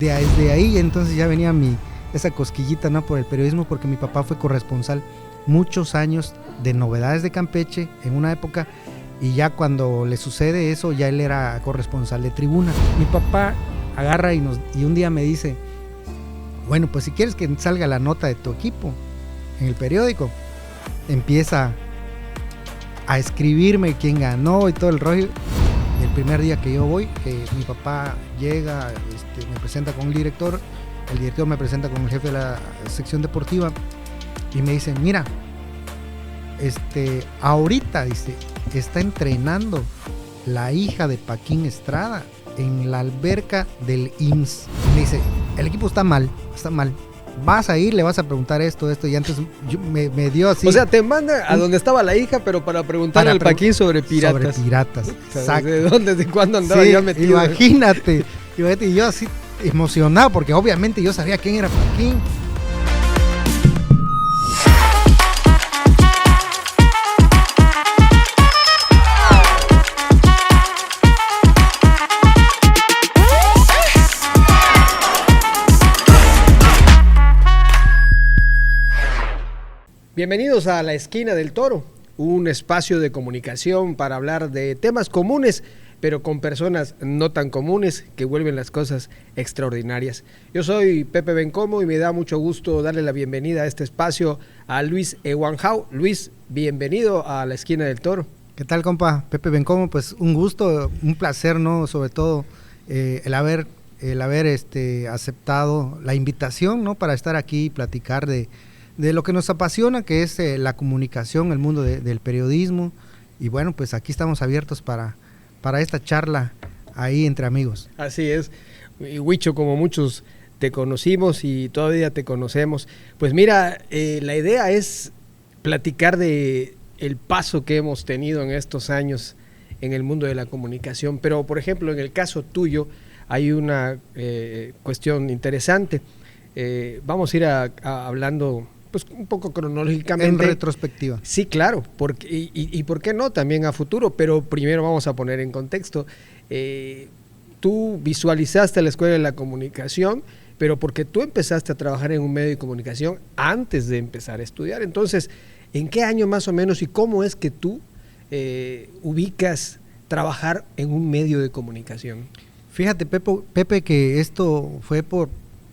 Desde ahí entonces ya venía esa cosquillita, ¿no?, por el periodismo, porque mi papá fue corresponsal muchos años de Novedades de Campeche en una época, y ya cuando le sucede eso ya él era corresponsal de Tribuna. Mi papá agarra y un día me dice: bueno, pues si quieres que salga la nota de tu equipo en el periódico, empieza a escribirme quién ganó y todo el rollo. El primer día que yo voy, que mi papá llega, me presenta con el director me presenta con el jefe de la sección deportiva y me dice: mira, ahorita, dice, está entrenando la hija de Paquín Estrada en la alberca del IMSS. Me dice: el equipo está mal, vas a ir, le vas a preguntar esto, y antes me dio así. O sea, te manda a donde estaba la hija, pero para preguntarle al Paquín sobre piratas. Sobre piratas, exacto. ¿De dónde, de cuándo andaba sí, ya metido? Imagínate, y yo así emocionado, porque obviamente yo sabía quién era Paquín. Bienvenidos a La Esquina del Toro, un espacio de comunicación para hablar de temas comunes, pero con personas no tan comunes que vuelven las cosas extraordinarias. Yo soy Pepe Bencomo y me da mucho gusto darle la bienvenida a este espacio a Luis Ewanhau. Luis, bienvenido a La Esquina del Toro. ¿Qué tal, compa? Pepe Bencomo, pues un gusto, un placer, ¿no? Sobre todo el haber aceptado la invitación, ¿no?, para estar aquí y platicar de lo que nos apasiona, que es la comunicación, el mundo del periodismo. Y bueno, pues aquí estamos abiertos para esta charla ahí entre amigos. Así es. Y Huicho, como muchos te conocimos y todavía te conocemos, pues mira, la idea es platicar de el paso que hemos tenido en estos años en el mundo de la comunicación. Pero, por ejemplo, en el caso tuyo hay una cuestión interesante. Vamos a ir hablando pues un poco cronológicamente. En retrospectiva. Sí, claro, y por qué no, también a futuro, pero primero vamos a poner en contexto. Tú visualizaste la Escuela de la Comunicación, pero porque tú empezaste a trabajar en un medio de comunicación antes de empezar a estudiar. Entonces, ¿en qué año más o menos y cómo es que tú ubicas trabajar en un medio de comunicación? Fíjate, Pepe, que esto fue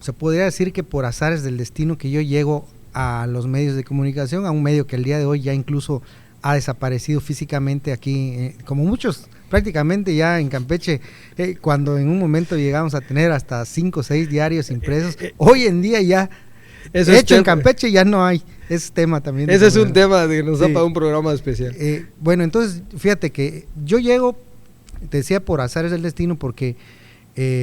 se podría decir que por azares del destino que yo llego a los medios de comunicación, a un medio que el día de hoy ya incluso ha desaparecido físicamente aquí, como muchos prácticamente ya en Campeche, cuando en un momento llegamos a tener hasta 5 o 6 diarios impresos, hoy en día ya, en Campeche ya no hay, es tema también. Ese es un tema que nos da para un programa especial. Bueno, entonces fíjate que yo llego, te decía, por azares del destino, porque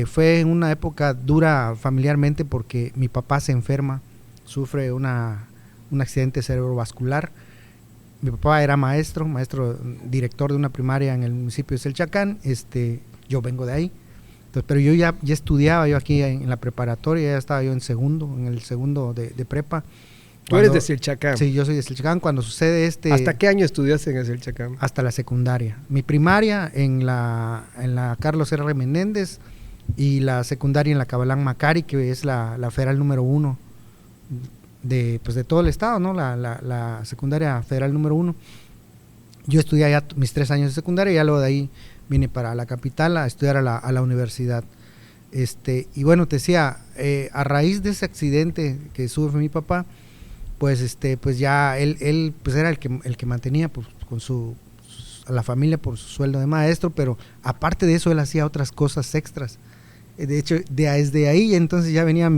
fue en una época dura familiarmente, porque mi papá se enferma, sufre un accidente cerebrovascular. Mi papá era maestro director de una primaria en el municipio de Selchacán. Yo vengo de ahí. Entonces, pero yo ya estudiaba, yo aquí en la preparatoria, ya estaba yo en el segundo de prepa. ¿Tú eres de Selchacán? Sí, yo soy de Selchacán. Cuando sucede ¿Hasta qué año estudiaste en Selchacán? Hasta la secundaria. Mi primaria en la Carlos R. Menéndez y la secundaria en la Cabalán Macari, que es la federal número 1 de todo el estado, ¿no? La secundaria federal número 1. Yo estudié ya mis 3 años de secundaria y ya luego de ahí vine para la capital a estudiar a la universidad. Y bueno, te decía, a raíz de ese accidente que sufre mi papá, pues ya él pues era el que mantenía pues, a la familia por su sueldo de maestro, pero aparte de eso él hacía otras cosas extras. De hecho, desde ahí entonces ya venía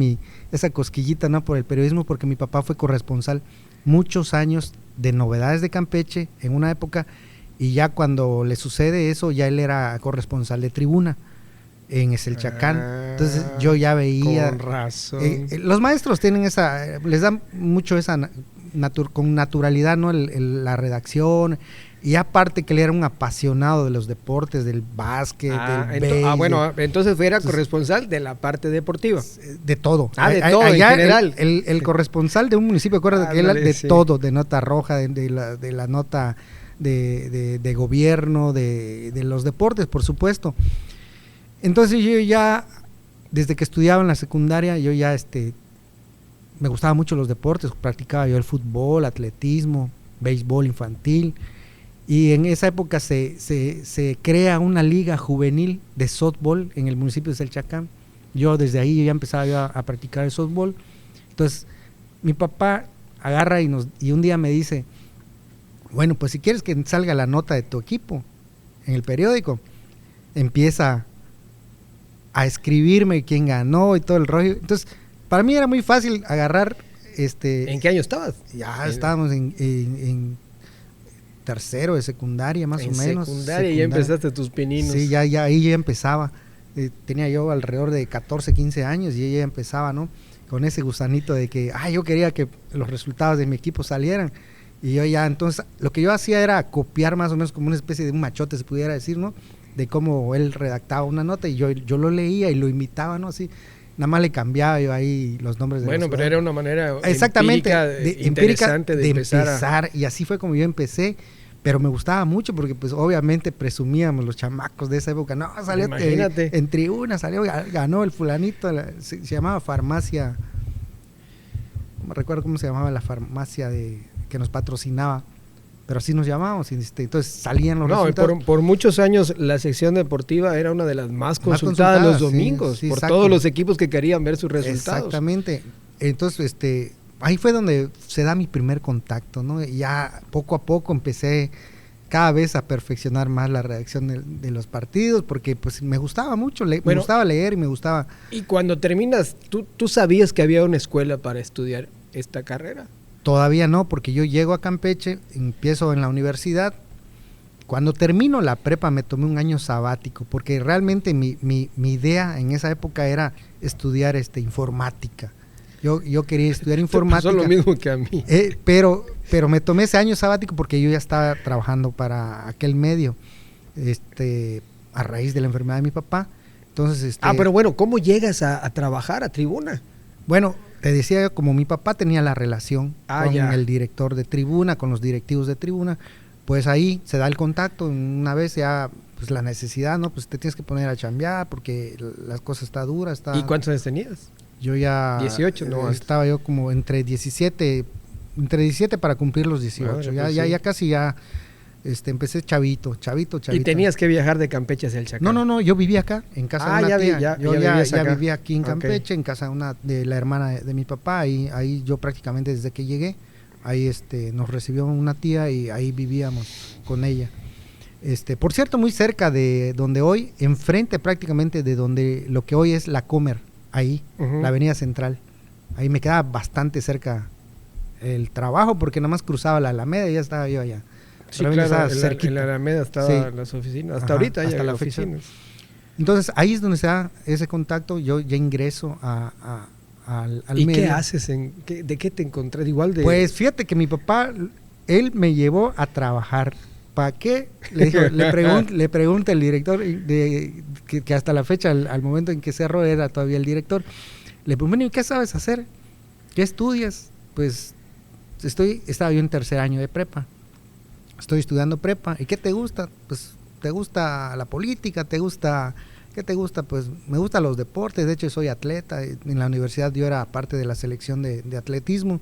esa cosquillita, ¿no?, por el periodismo, porque mi papá fue corresponsal muchos años de Novedades de Campeche en una época, y ya cuando le sucede eso ya él era corresponsal de Tribuna en Selchacán. Entonces yo ya veía. Con razón. Los maestros tienen les dan mucho esa con naturalidad, ¿no?, la redacción. Y aparte que él era un apasionado de los deportes, del básquet, del béisbol. Bueno, entonces era corresponsal de la parte deportiva. De todo. De todo allá en general. El corresponsal de un municipio, acuérdate que él de todo, de nota roja, de la nota de gobierno, de los deportes, por supuesto. Entonces yo ya desde que estudiaba en la secundaria, yo ya me gustaban mucho los deportes, practicaba yo el fútbol, atletismo, béisbol infantil, y en esa época se crea una liga juvenil de softball en el municipio de Selchacán. Yo desde ahí ya empezaba yo a practicar el softball. Entonces mi papá agarra y un día me dice, bueno, pues si quieres que salga la nota de tu equipo en el periódico, empieza a escribirme quién ganó y todo el rollo. Entonces para mí era muy fácil agarrar. ¿En qué año estabas? Ya estábamos en tercero de secundaria, más o menos. Secundaria, ya empezaste tus pininos. Sí, ya ahí ya empezaba. Tenía yo alrededor de 14, 15 años y ya empezaba, ¿no? Con ese gusanito de que, yo quería que los resultados de mi equipo salieran. Y yo ya, entonces, lo que yo hacía era copiar más o menos como una especie de un machote, se pudiera decir, ¿no? De cómo él redactaba una nota y yo lo leía y lo imitaba, ¿no? Así. Nada más le cambiaba yo ahí los nombres de Bueno, pero era una manera exactamente interesante de empezar. Y así fue como yo empecé, pero me gustaba mucho porque pues obviamente presumíamos los chamacos de esa época. No, salió en tribuna, ganó el fulanito, se llamaba Farmacia, no me recuerdo cómo se llamaba la farmacia que nos patrocinaba, pero así nos llamábamos, entonces salían los resultados. Por muchos años la sección deportiva era una de las más consultadas los domingos, sí, por todos los equipos que querían ver sus resultados. Exactamente, entonces ahí fue donde se da mi primer contacto, ¿no? Y ya poco a poco empecé cada vez a perfeccionar más la redacción de los partidos, porque pues me gustaba mucho, me gustaba leer y me gustaba. Y cuando terminas, ¿tú sabías que había una escuela para estudiar esta carrera? Todavía no, porque yo llego a Campeche, empiezo en la universidad. Cuando termino la prepa me tomé un año sabático, porque realmente mi idea en esa época era estudiar informática. Yo quería estudiar informática. Pasó lo mismo que a mí. Pero me tomé ese año sabático porque yo ya estaba trabajando para aquel medio, a raíz de la enfermedad de mi papá. Entonces, pero bueno, ¿cómo llegas a trabajar a Tribuna? Bueno, te decía yo, como mi papá tenía la relación con el director de Tribuna, con los directivos de Tribuna, pues ahí se da el contacto. Una vez ya, pues la necesidad, ¿no? Pues te tienes que poner a chambear porque las cosas está duras. ¿Y cuántos años tenías? Yo ya 18, ¿no? Estaba yo como entre 17 para cumplir los 18. Ya casi empecé chavito. ¿Y tenías que viajar de Campeche hacia el Chacán? No, yo vivía acá, en casa de una tía. Yo ya vivía aquí en Campeche, en casa de la hermana de mi papá. Ahí yo prácticamente desde que llegué, ahí nos recibió una tía y ahí vivíamos con ella. Por cierto, muy cerca de donde hoy, enfrente prácticamente de donde lo que hoy es la Comer, ahí, la avenida Central. Ahí me quedaba bastante cerca el trabajo porque nada más cruzaba la Alameda y ya estaba yo allá. Sí, claro, en la Alameda estaban las oficinas, hasta ahorita ya las oficinas. Entonces ahí es donde se da ese contacto, yo ya ingreso al ¿Y medio. qué haces? ¿De qué te encontré? Pues fíjate que mi papá, él me llevó a trabajar. ¿Para qué? Le pregunta el director, que hasta la fecha, al momento en que cerró, era todavía el director. Le pregunto, ¿y qué sabes hacer? ¿Qué estudias? Pues estaba yo en tercer año de prepa. Estoy estudiando prepa. ¿Y qué te gusta? Pues te gusta la política, ¿qué te gusta? Pues me gustan los deportes, de hecho soy atleta. En la universidad yo era parte de la selección de atletismo.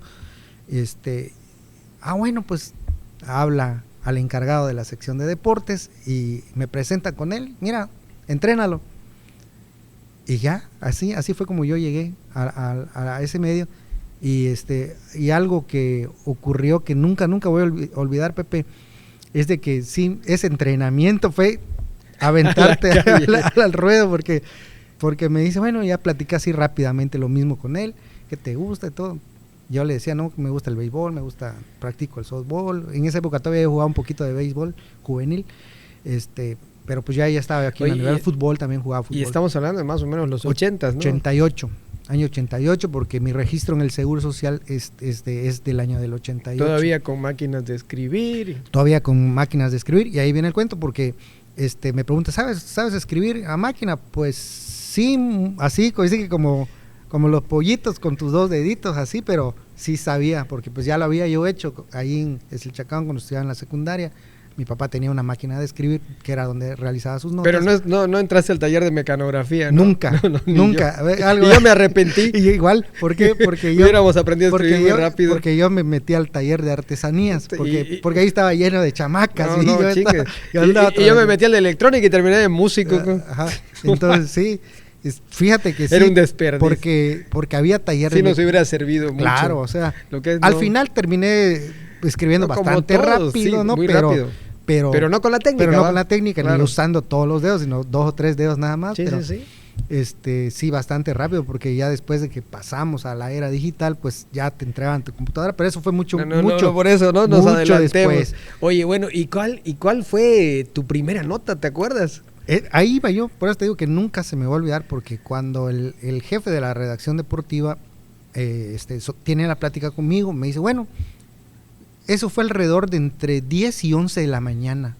Bueno, pues habla al encargado de la sección de deportes y me presenta con él, mira, entrénalo. Y ya, así fue como yo llegué a ese medio. Y algo que ocurrió que nunca voy a olvidar, Pepe, es de que sí, ese entrenamiento fue aventarte al ruedo, porque me dice, bueno, ya platicé así rápidamente lo mismo con él, ¿qué te gusta y todo? Yo le decía, no, me gusta el béisbol, practico el softball. En esa época todavía jugaba un poquito de béisbol juvenil, pero pues ya estaba aquí en la universidad. Fútbol también jugaba fútbol. Y estamos hablando de más o menos los 80s, ¿no? 88, año 88, porque mi registro en el Seguro Social es del año del 88. Todavía con máquinas de escribir. Y ahí viene el cuento, porque me pregunta, ¿sabes escribir a máquina? Pues sí, así que como los pollitos con tus dos deditos, así, pero sí sabía, porque pues ya lo había yo hecho ahí en Selchacán cuando estudiaba en la secundaria. Mi papá tenía una máquina de escribir que era donde realizaba sus notas. Pero no entraste al taller de mecanografía, ¿no? Nunca, nunca. Y yo me arrepentí. Y igual, ¿por qué? Porque yo... Hubiéramos aprendido a escribir muy rápido. Porque yo me metí al taller de artesanías, porque ahí estaba lleno de chamacas. Y yo me metí al de electrónica y terminé de músico. Ajá. Entonces, sí. Fíjate que sí. Era un desperdicio. Porque había talleres. Sí, nos hubiera servido mucho. Claro, o sea, lo que es, al final terminé escribiendo bastante rápido, sí, ¿no? Muy rápido. Pero no con la técnica. Pero no con la técnica, claro. Ni usando todos los dedos, sino 2 o 3 dedos nada más. Sí, pero, sí. Sí, bastante rápido, porque ya después de que pasamos a la era digital, pues ya te entregaban tu computadora, pero eso fue mucho por eso no nos adelantemos. Después. Oye, bueno, ¿y cuál fue tu primera nota? ¿Te acuerdas? Ahí iba yo, por eso te digo que nunca se me va a olvidar, porque cuando el jefe de la redacción deportiva tiene la plática conmigo, me dice, bueno, eso fue alrededor de entre 10 y 11 de la mañana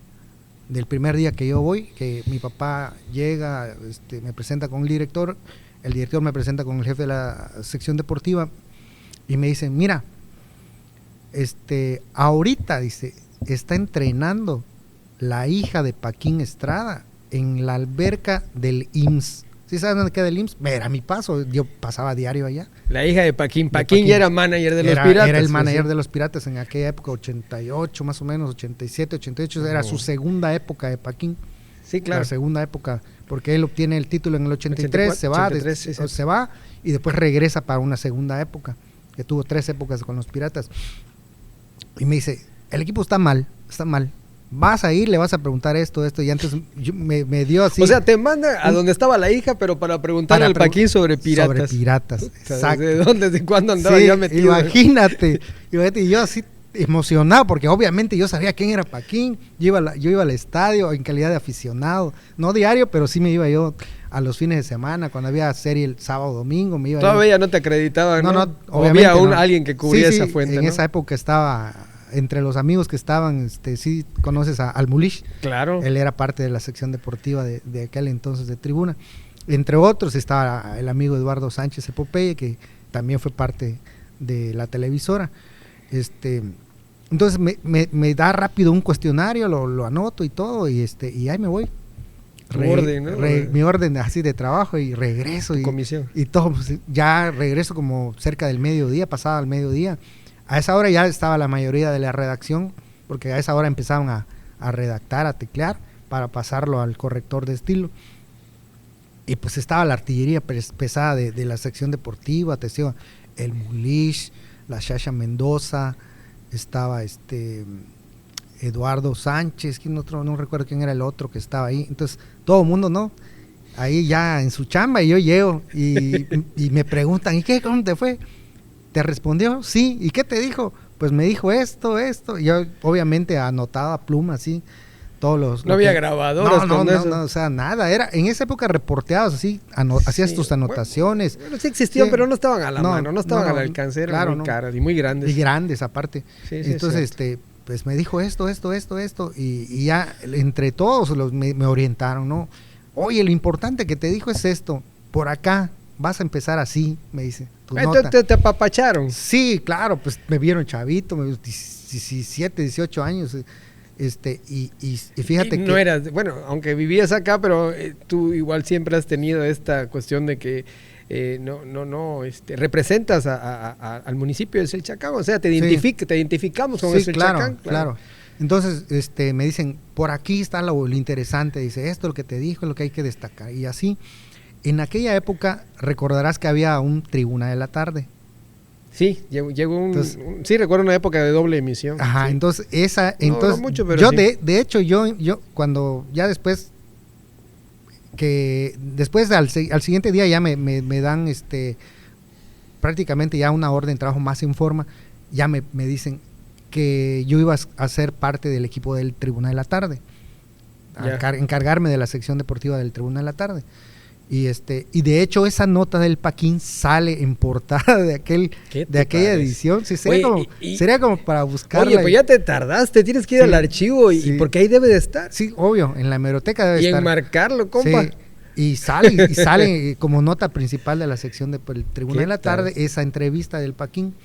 del primer día que yo voy, que mi papá llega, me presenta con el director me presenta con el jefe de la sección deportiva y me dice, mira, ahorita, dice, está entrenando la hija de Paquín Estrada en la alberca del IMSS. ¿Sí sabes dónde queda el IMSS? Era mi paso, yo pasaba diario allá. La hija de Paquín. Paquín ya era manager de los Piratas. Era el manager de los Piratas en aquella época, 88 más o menos, 87, 88, era su segunda época de Paquín. Sí, claro. La segunda época, porque él obtiene el título en el 83, 84, se va y después regresa para una segunda época, que tuvo 3 épocas con los Piratas. Y me dice, el equipo está mal. Vas a ir, le vas a preguntar esto, y antes me dio así. O sea, te manda a donde estaba la hija, pero para preguntarle al Paquín sobre Piratas. Sobre Piratas, exacto. ¿Desde dónde, desde cuándo andaba ya metido? Imagínate, y yo así emocionado, porque obviamente yo sabía quién era Paquín, yo iba al estadio en calidad de aficionado, no diario, pero sí me iba yo a los fines de semana, cuando había serie el sábado, domingo, me iba. Todavía no te acreditaban, ¿no? Obviamente había alguien que cubría esa fuente, en esa época estaba... Entre los amigos que estaban, sí conoces al Mulish. Claro. Él era parte de la sección deportiva de aquel entonces de Tribuna. Entre otros estaba el amigo Eduardo Sánchez Epopeya, que también fue parte de la televisora. Entonces me da rápido un cuestionario, lo anoto y todo, y ahí me voy. Mi orden así de trabajo, y regreso. Comisión. Y todo, pues, ya regreso como cerca del mediodía, pasada al mediodía. A esa hora ya estaba la mayoría de la redacción, porque a esa hora empezaban a redactar, a teclear, para pasarlo al corrector de estilo. Y pues estaba la artillería pesada de la sección deportiva, te decía, el Mulish, la Shasha Mendoza, estaba Eduardo Sánchez, ¿quién otro? No recuerdo quién era el otro que estaba ahí. Entonces, todo el mundo, ¿no? Ahí ya en su chamba, y yo llego, y me preguntan, ¿y qué? ¿Cómo te fue? ¿Te respondió? Sí. ¿Y qué te dijo? Pues me dijo esto. Y yo obviamente anotaba pluma así, todos los... No había grabadoras. No, o sea, nada. Era en esa época reporteados así, hacías tus anotaciones. Bueno, sí existían, pero no estaban a la mano, no estaban al alcance, eran muy caras y muy grandes. Y grandes aparte. Sí, entonces, pues me dijo esto, y ya entre todos me orientaron, ¿no? Oye, lo importante que te dijo es esto, por acá. Vas a empezar así, me dice. ¿Te apapacharon? Sí, claro, pues me vieron chavito, 17, 18 años. Y fíjate no eras, bueno, aunque vivías acá, pero tú igual siempre has tenido esta cuestión de que representas al municipio de Xelchacán, o sea, te identificamos con el Xelchacán. Claro. Entonces, me dicen, por aquí está lo interesante, dice, esto es lo que te dijo, es lo que hay que destacar, y así. En aquella época recordarás que había un Tribuna de la Tarde. Sí, sí, recuerdo una época de doble emisión. Ajá, sí. Entonces no mucho, pero yo sí. de hecho yo cuando ya después al siguiente día ya me dan prácticamente ya una orden de trabajo más en forma, ya me dicen que yo iba a ser parte del equipo del Tribuna de la Tarde, encargarme de la sección deportiva del Tribuna de la Tarde. Y de hecho esa nota del Paquín sale en portada de aquella edición. Sí, sería como para buscarla. Oye, pues ya te tardaste, tienes que ir al archivo y porque ahí debe de estar. Sí, obvio, en la hemeroteca debe estar. Y enmarcarlo, compa. Sí, y sale como nota principal de la sección del Tribuna de la Tarde esa entrevista del Paquín.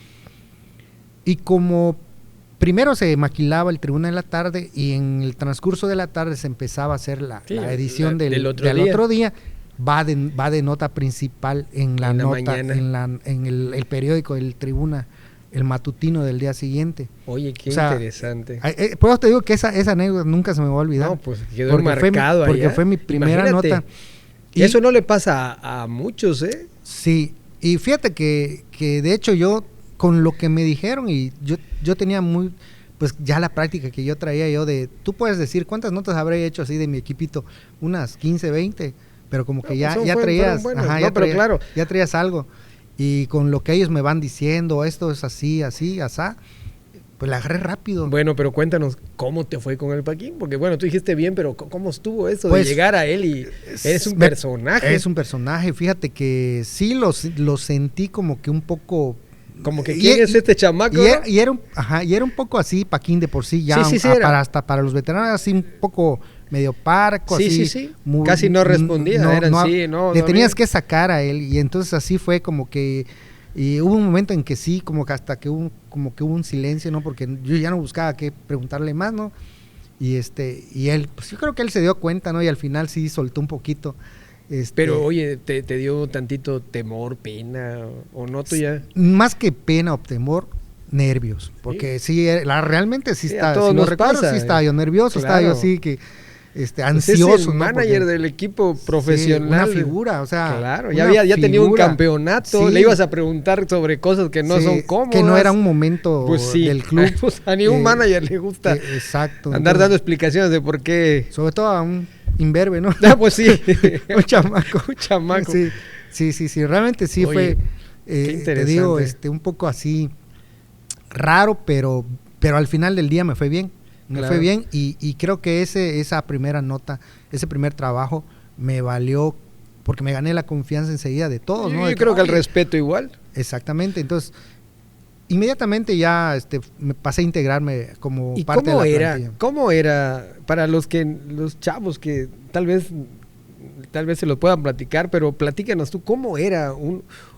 Y como primero se maquilaba el Tribuna de la Tarde y en el transcurso de la tarde se empezaba a hacer la edición del otro día. Va de nota principal en la nota, en el periódico del Tribuna, el matutino del día siguiente. Oye, qué interesante. Por eso te digo que esa anécdota nunca se me va a olvidar. No, pues quedó marcado ahí. Porque fue mi primera nota. Y eso no le pasa a muchos, ¿eh? Sí, y fíjate que de hecho yo, con lo que me dijeron, y yo tenía pues ya la práctica que yo traía tú puedes decir cuántas notas habré hecho así de mi equipito, unas 15, 20, pero como que ya traías, ya traías algo, y con lo que ellos me van diciendo, esto es así, asá, pues la agarré rápido. Bueno, pero cuéntanos cómo te fue con el Paquín, porque bueno, tú dijiste bien, pero ¿cómo estuvo eso pues, de llegar a él y es un personaje? Es un personaje, fíjate que sí lo sentí como que un poco... Como que ¿quién es este chamaco? Y era un poco así, Paquín de por sí, ya hasta para los veteranos, así un poco medio parco, así. Casi no respondía, le tenías que sacar a él, y entonces así fue como que... Y hubo un momento en que sí, como que hasta que hubo un silencio, ¿no? Porque yo ya no buscaba qué preguntarle más, ¿no? Y él, pues yo creo que él se dio cuenta, ¿no? Y al final sí soltó un poquito. Pero oye, ¿te dio tantito temor, pena o no tú ya? Más que pena o temor, nervios. Porque sí, realmente sí está, si no recuerdo, sí estaba yo nervioso, claro. Estaba yo así que... ansioso, es el manager del equipo profesional. Una figura, o sea. Claro, ya tenía un campeonato, le ibas a preguntar sobre cosas que no son cómodas. Que no era un momento del club. Pues a ningún manager le gusta andar dando explicaciones de por qué. Sobre todo a un imberbe, ¿no? Pues sí. un chamaco. Sí, realmente sí. Oye, fue, qué interesante. Te digo, un poco así raro, pero al final del día me fue bien. Me fue bien y creo que esa primera nota, ese primer trabajo me valió porque me gané la confianza enseguida de todos, ¿no? Yo creo que el respeto igual. Exactamente, entonces inmediatamente ya me pasé a integrarme como parte de la plantilla. ¿Cómo era para los chavos que tal vez se lo puedan platicar, pero platícanos tú, ¿cómo era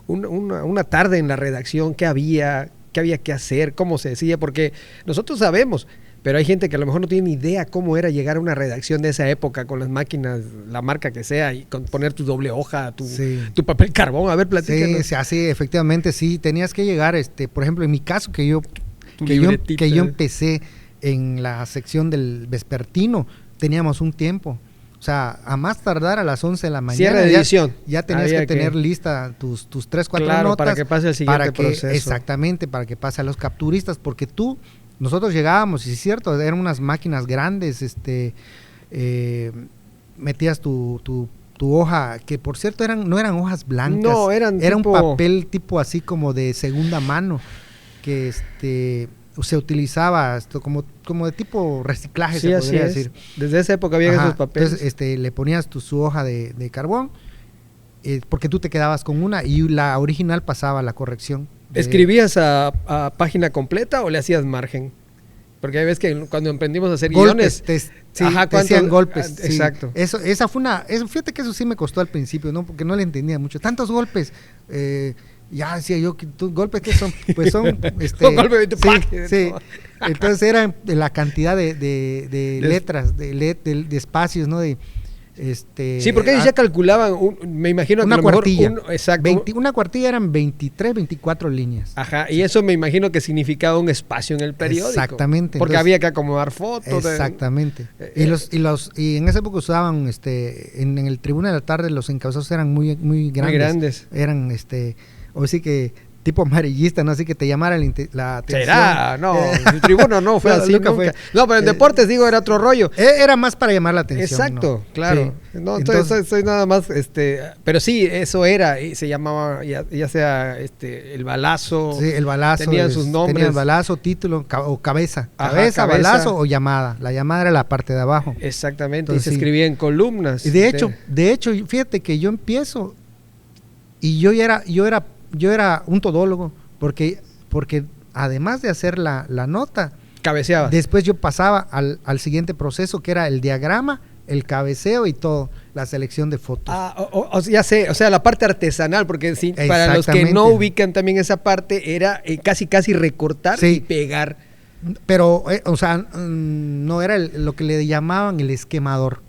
una tarde en la redacción? ¿Qué había que hacer? ¿Cómo se decía? Porque nosotros sabemos, pero hay gente que a lo mejor no tiene ni idea cómo era llegar a una redacción de esa época con las máquinas, la marca que sea, y poner tu doble hoja, tu papel carbón. A ver, platícanos. Sí, efectivamente, sí. Tenías que llegar, por ejemplo, en mi caso, que yo empecé en la sección del vespertino, teníamos un tiempo. O sea, a más tardar a las 11 de la mañana. Cierre de edición. Ya tenías que tener lista tus 3, 4 notas. Para que pase el siguiente proceso. Exactamente, para que pase a los capturistas, porque nosotros llegábamos, y es cierto, eran unas máquinas grandes, metías tu hoja, que por cierto no eran hojas blancas, no, era un papel tipo así como de segunda mano, que se utilizaba como de tipo reciclaje, sí, se podría decir. Desde esa época había esos papeles. Entonces le ponías su hoja de carbón, porque tú te quedabas con una y la original pasaba a la corrección. ¿Escribías a página completa o le hacías margen? Porque hay veces que cuando emprendimos a hacer golpes, guiones... te hacían golpes. Exacto. Sí. Esa fue fíjate que eso sí me costó al principio, ¿no? Porque no le entendía mucho. Tantos golpes. Ya decía yo, ¿golpes qué son? Pues son... golpes de sí. Entonces eran la cantidad de letras, de espacios, ¿no? Sí, porque ellos ya calculaban, me imagino que una cuartilla. Exacto. Una cuartilla eran 23, 24 líneas. Ajá, y eso me imagino que significaba un espacio en el periódico. Exactamente. Porque había que acomodar fotos. Exactamente. Y en esa época usaban, en el Tribuna de la Tarde, los encabezados eran muy grandes. Muy grandes. Eran, o sí que tipo amarillista, ¿no? Así que te llamara la atención. ¿Será? No, el Tribuno no fue así, nunca. No, pero en deportes, digo, era otro rollo. Era más para llamar la atención. Exacto, ¿no? claro. Sí. No, entonces soy nada más, pero sí, eso era, y se llamaba, ya sea, el balazo. Sí, el balazo. Tenían sus nombres. Tenían balazo, título, o cabeza. Cabeza, balazo o llamada. La llamada era la parte de abajo. Exactamente, entonces, y se escribía en columnas. Y de hecho, fíjate que yo empiezo, y yo era un todólogo, porque además de hacer la nota, cabeceaba. Después yo pasaba al siguiente proceso, que era el diagrama, el cabeceo y todo, la selección de fotos. Ya sé, o sea, la parte artesanal, porque sí, para los que no ubican también esa parte, era casi recortar y pegar. Pero, o sea, no era lo que le llamaban el esquemador,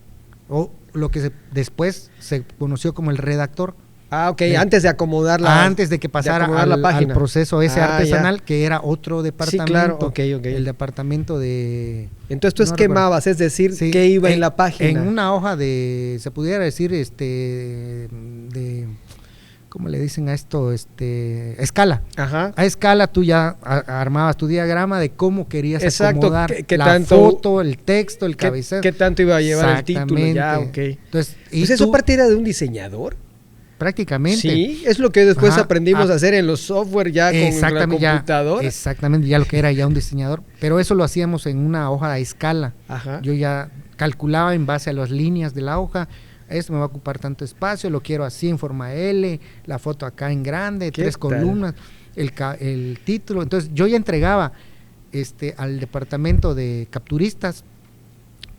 o lo que después se conoció como el redactor. Ah, ok, antes de acomodarla. Antes de que pasara al proceso ese artesanal, ya. Que era otro departamento. Sí, claro, okay. El departamento de... Entonces tú esquemabas, es decir, sí, ¿qué iba en la página? En una hoja se pudiera decir, ¿cómo le dicen a esto? Escala. Ajá. A escala tú ya armabas tu diagrama de cómo querías acomodar ¿Qué la tanto, foto, el texto, el cabecero. ¿Qué tanto iba a llevar el título? Ya, ok. Entonces, pues eso parte era de un diseñador. Prácticamente. Sí, es lo que después aprendimos a hacer en los software ya con la computadora. Exactamente, ya lo que era ya un diseñador. Pero eso lo hacíamos en una hoja a escala. Ajá. Yo ya calculaba en base a las líneas de la hoja. Esto me va a ocupar tanto espacio, lo quiero así en forma L, la foto acá en grande, 3 columnas, el título. Entonces yo ya entregaba al departamento de capturistas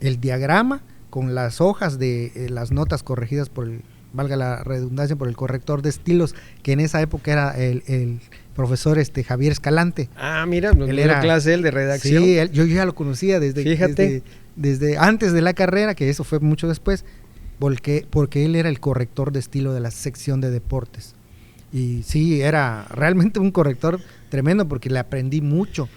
el diagrama con las hojas de las notas corregidas por valga la redundancia, por el corrector de estilos, que en esa época era el profesor Javier Escalante. Ah, mira, él era clase de redacción. Sí, yo ya lo conocía desde antes de la carrera, que eso fue mucho después, porque él era el corrector de estilo de la sección de deportes. Y sí, era realmente un corrector tremendo, porque le aprendí muchos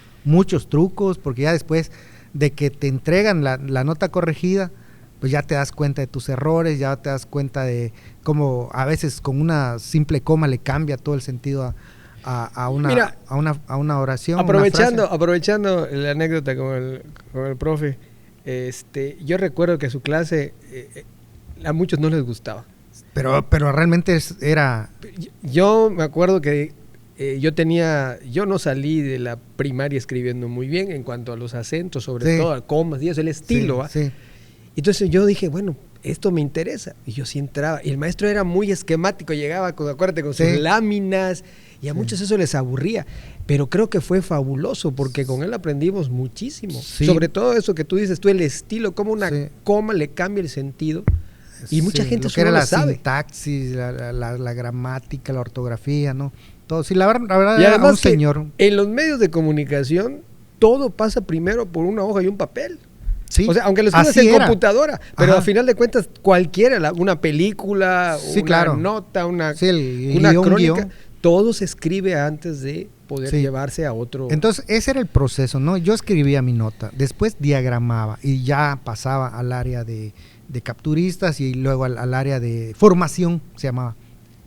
trucos, porque ya después de que te entregan la nota corregida, pues ya te das cuenta de tus errores, ya te das cuenta de cómo a veces con una simple coma le cambia todo el sentido a una oración. Aprovechando la anécdota con el profe, yo recuerdo que su clase a muchos no les gustaba. Pero realmente era... Yo me acuerdo que yo no salí de la primaria escribiendo muy bien en cuanto a los acentos, sobre todo a comas y eso, el estilo. Sí. Entonces yo dije, bueno, esto me interesa. Y yo sí entraba. Y el maestro era muy esquemático, llegaba, acuérdate, con sus láminas. Y a muchos eso les aburría. Pero creo que fue fabuloso, porque con él aprendimos muchísimo. Sí. Sobre todo eso que tú dices, el estilo, cómo una coma le cambia el sentido. Y mucha gente eso no lo sabe. La sintaxis, la gramática, la ortografía, ¿no? Todo. Sí, la verdad y además era un señor. En los medios de comunicación, todo pasa primero por una hoja y un papel. Sí, o sea, aunque lo escribas en computadora, pero al final de cuentas cualquiera, una película, una nota, una crónica, todo se escribe antes de poder llevarse a otro. Entonces ese era el proceso, ¿no? Yo escribía mi nota, después diagramaba y ya pasaba al área de capturistas y luego al área de formación, se llamaba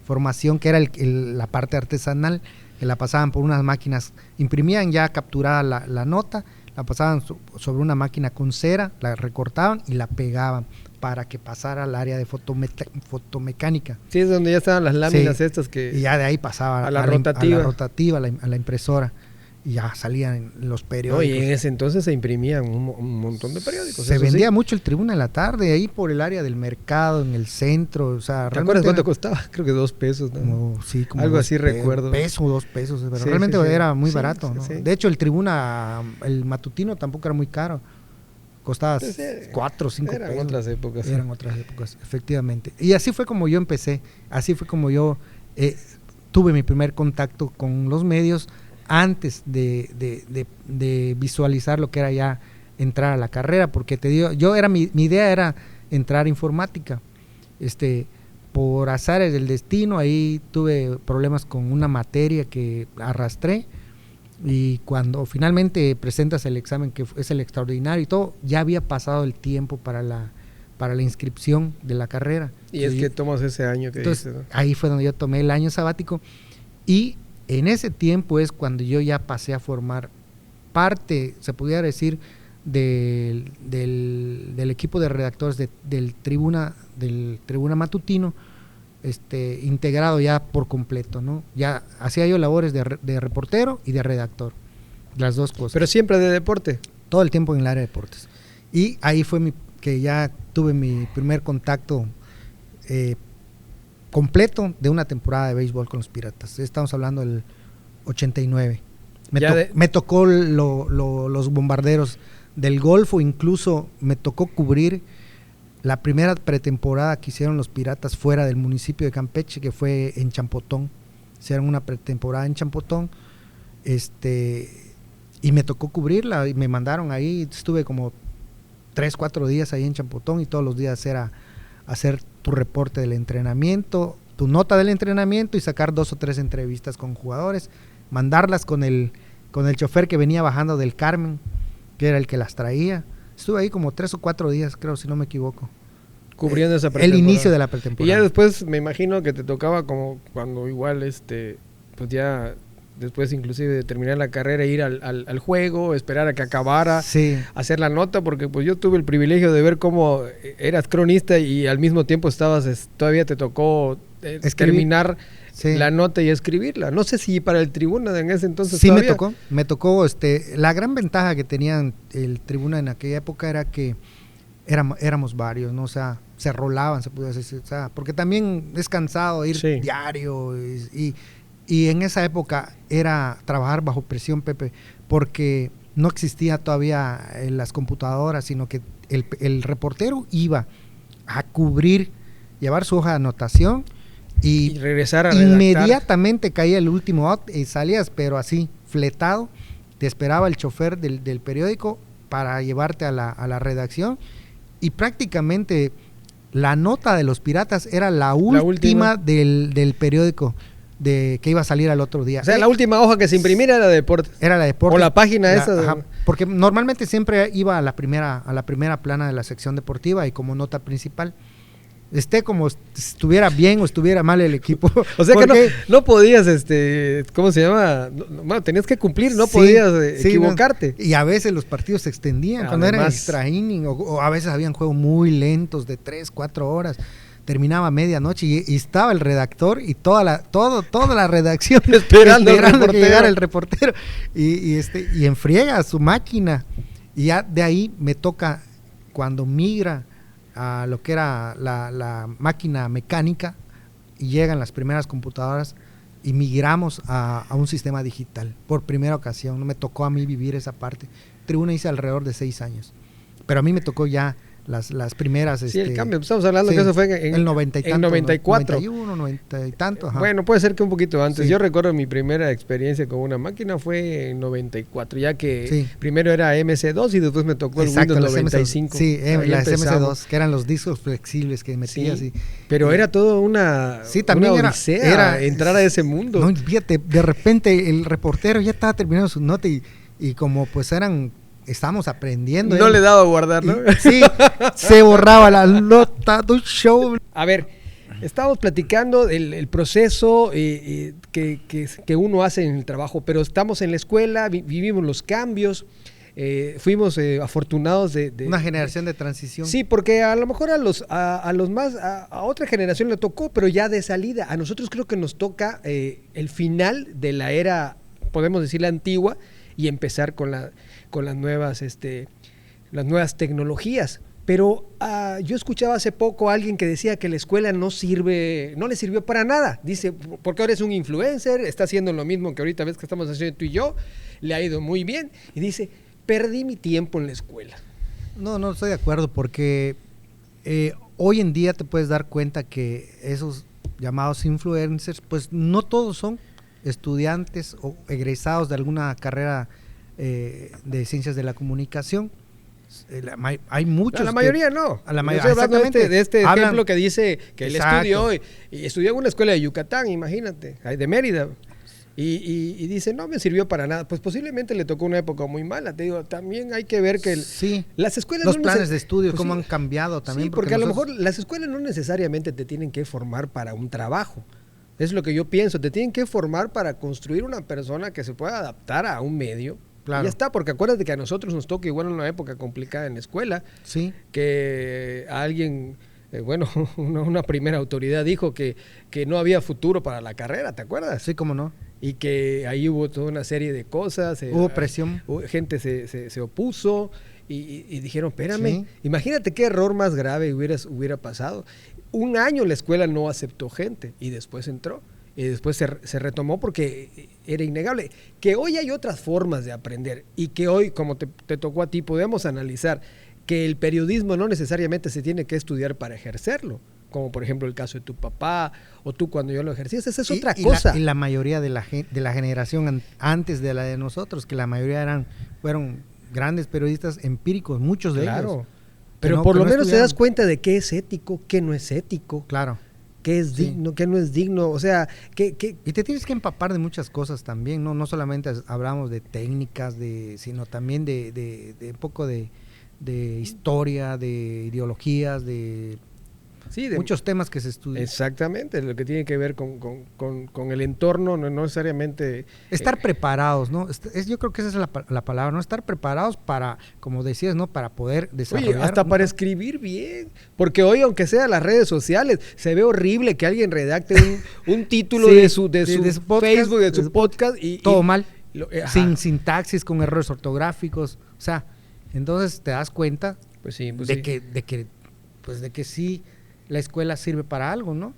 formación, que era la parte artesanal, que la pasaban por unas máquinas, imprimían ya capturada la nota, la pasaban sobre una máquina con cera, la recortaban y la pegaban para que pasara al área de fotomecánica. Sí, es donde ya estaban las láminas estas que... Y ya de ahí pasaba a la rotativa, a la impresora. Y ya salían en los periódicos. Y en ese entonces se imprimían un montón de periódicos. Se vendía mucho el Tribuna en la tarde, ahí por el área del mercado, en el centro. O sea, ¿te acuerdas cuánto costaba? Creo que 2 pesos, ¿no? Como algo así recuerdo. Peso, 2 pesos, pero realmente era muy barato, ¿no? De hecho, el Tribuna, el matutino tampoco era muy caro. Costaba 4 o 5 pesos. Eran otras épocas. Eran otras épocas, efectivamente. Y así fue como yo empecé, así fue como yo tuve mi primer contacto con los medios, antes de visualizar lo que era ya entrar a la carrera, porque te digo, mi idea era entrar a informática. Por azares del destino, ahí tuve problemas con una materia que arrastré, y cuando finalmente presentas el examen, que es el extraordinario y todo, ya había pasado el tiempo para la inscripción de la carrera. Y entonces, es que tomas ese año que entonces, dices, ¿no? Ahí fue donde yo tomé el año sabático, y en ese tiempo es cuando yo ya pasé a formar parte, se pudiera decir, del equipo de redactores del Tribuna Matutino, integrado ya por completo, ¿no? Ya hacía yo labores de reportero y de redactor, las dos cosas. ¿Pero siempre de deporte? Todo el tiempo en el área de deportes. Y ahí fue que ya tuve mi primer contacto completo de una temporada de béisbol con los Piratas. Estamos hablando del 89. Me tocó los bombarderos del Golfo, incluso me tocó cubrir la primera pretemporada que hicieron los Piratas fuera del municipio de Campeche, que fue en Champotón. Hicieron una pretemporada en Champotón, y me tocó cubrirla y me mandaron ahí, estuve como 3, 4 días ahí en Champotón y todos los días era hacer tu reporte del entrenamiento, tu nota del entrenamiento y sacar 2 o 3 entrevistas con jugadores, mandarlas con el chofer que venía bajando del Carmen, que era el que las traía. Estuve ahí como 3 o 4 días, creo, si no me equivoco. Cubriendo esa pretemporada. El inicio de la pretemporada. Y ya después me imagino que te tocaba como cuando igual, pues ya después inclusive de terminar la carrera, ir al juego, esperar a que acabara, sí, hacer la nota, porque pues yo tuve el privilegio de ver cómo eras cronista y al mismo tiempo todavía te tocó terminar la nota y escribirla. No sé si para el Tribuna en ese entonces sí todavía. me tocó, la gran ventaja que tenían el Tribuna en aquella época era que éramos varios, ¿no? O sea, se rolaban, se puede decir, o sea, porque también es cansado ir diario y en esa época era trabajar bajo presión, Pepe, porque no existía todavía las computadoras, sino que el reportero iba a cubrir, llevar su hoja de anotación y regresar a redactar. Inmediatamente caía el último out y salías, pero así, fletado, te esperaba el chofer del periódico para llevarte a la redacción y prácticamente la nota de los Piratas era la última del periódico que iba a salir al otro día. O sea, la última hoja que se imprimía era la de deportes. Era la de deportes. O la página esa. Ajá, porque normalmente siempre iba a la primera plana de la sección deportiva y como nota principal. Como estuviera bien o estuviera mal el equipo. O sea que no podías, ¿cómo se llama? Bueno, tenías que cumplir, no podías equivocarte. No. Y a veces los partidos se extendían cuando eran extra inning o a veces habían juegos muy lentos de 3, 4 horas. Terminaba medianoche y estaba el redactor y toda la redacción esperando que llegara el reportero y en friega a su máquina. Y ya de ahí me toca cuando migra a lo que era la máquina mecánica y llegan las primeras computadoras y migramos a un sistema digital por primera ocasión. Me tocó a mí vivir esa parte. Tribuna hice alrededor de 6 años, pero a mí me tocó ya las primeras. Sí, el cambio, estamos hablando que eso fue en el 90 y tanto, en 94. 91, 90 y tanto. Ajá. Bueno, puede ser que un poquito antes. Sí. Yo recuerdo mi primera experiencia con una máquina fue en 94, ya que primero era MC2 y después me tocó el Windows 95. Sí, las MC2, que eran los discos flexibles que metías. Sí, pero era todo una odisea era entrar a ese mundo. No, fíjate, de repente el reportero ya estaba terminando su nota y como pues estábamos aprendiendo. No le daba a guardar, ¿no? Sí, se borraba la nota del show. A ver, estábamos platicando del proceso que uno hace en el trabajo, pero estamos en la escuela, vivimos los cambios, fuimos afortunados de una generación de transición. Sí, porque a lo mejor a otra generación le tocó, pero ya de salida. A nosotros creo que nos toca el final de la era, podemos decir, la antigua, y empezar con las nuevas tecnologías. Pero yo escuchaba hace poco a alguien que decía que la escuela no le sirvió para nada. Dice, porque ahora es un influencer, está haciendo lo mismo que ahorita ves que estamos haciendo tú y yo, le ha ido muy bien. Y dice, perdí mi tiempo en la escuela. No estoy de acuerdo, porque hoy en día te puedes dar cuenta que esos llamados influencers, pues no todos son estudiantes o egresados de alguna carrera de ciencias de la comunicación. Hay muchos. La mayoría no. A la mayoría, estoy hablando de este ejemplo que dice que él exacto. estudió y estudió en una escuela de Yucatán, imagínate, de Mérida. Y dice, no me sirvió para nada. Pues posiblemente le tocó una época muy mala. Te digo, también hay que ver que las escuelas los planes de estudio, cómo han cambiado también. Sí, porque a lo mejor las escuelas no necesariamente te tienen que formar para un trabajo. Es lo que yo pienso, te tienen que formar para construir una persona que se pueda adaptar a un medio. Claro. Y ya está, porque acuérdate que a nosotros nos toca igual una época complicada en la escuela, que a alguien, una primera autoridad dijo que no había futuro para la carrera, ¿te acuerdas? Sí, cómo no. Y que ahí hubo toda una serie de cosas. Hubo presión. Gente se opuso y dijeron, espérame, imagínate qué error más grave hubiera pasado. Un año la escuela no aceptó gente y después entró. Y después se retomó porque era innegable. Que hoy hay otras formas de aprender y que hoy, como te tocó a ti, podemos analizar que el periodismo no necesariamente se tiene que estudiar para ejercerlo. como por ejemplo el caso de tu papá, o tú cuando yo lo ejercías, esa es otra cosa. Y la mayoría de la generación antes de la de nosotros, que la mayoría fueron grandes periodistas empíricos, muchos de ellos. Pero no, por lo no menos te estudiaron. das cuenta de qué es ético, qué no es ético, Claro. qué es digno, qué no es digno, o sea, Y te tienes que empapar de muchas cosas también, no solamente hablamos de técnicas, sino también de un poco de historia, de ideologías, de muchos temas que se estudian. Exactamente, lo que tiene que ver con el entorno, no necesariamente... Estar preparados, ¿no? Yo creo que esa es la palabra, ¿no? Estar preparados para, como decías, ¿no? Para poder desarrollar... Oye, hasta para escribir bien, porque hoy, aunque sea las redes sociales, se ve horrible que alguien redacte un título sí, de su podcast, Facebook, de su podcast, y todo mal, sin sintaxis, con errores ortográficos, o sea, entonces te das cuenta de que sí la escuela sirve para algo, ¿no?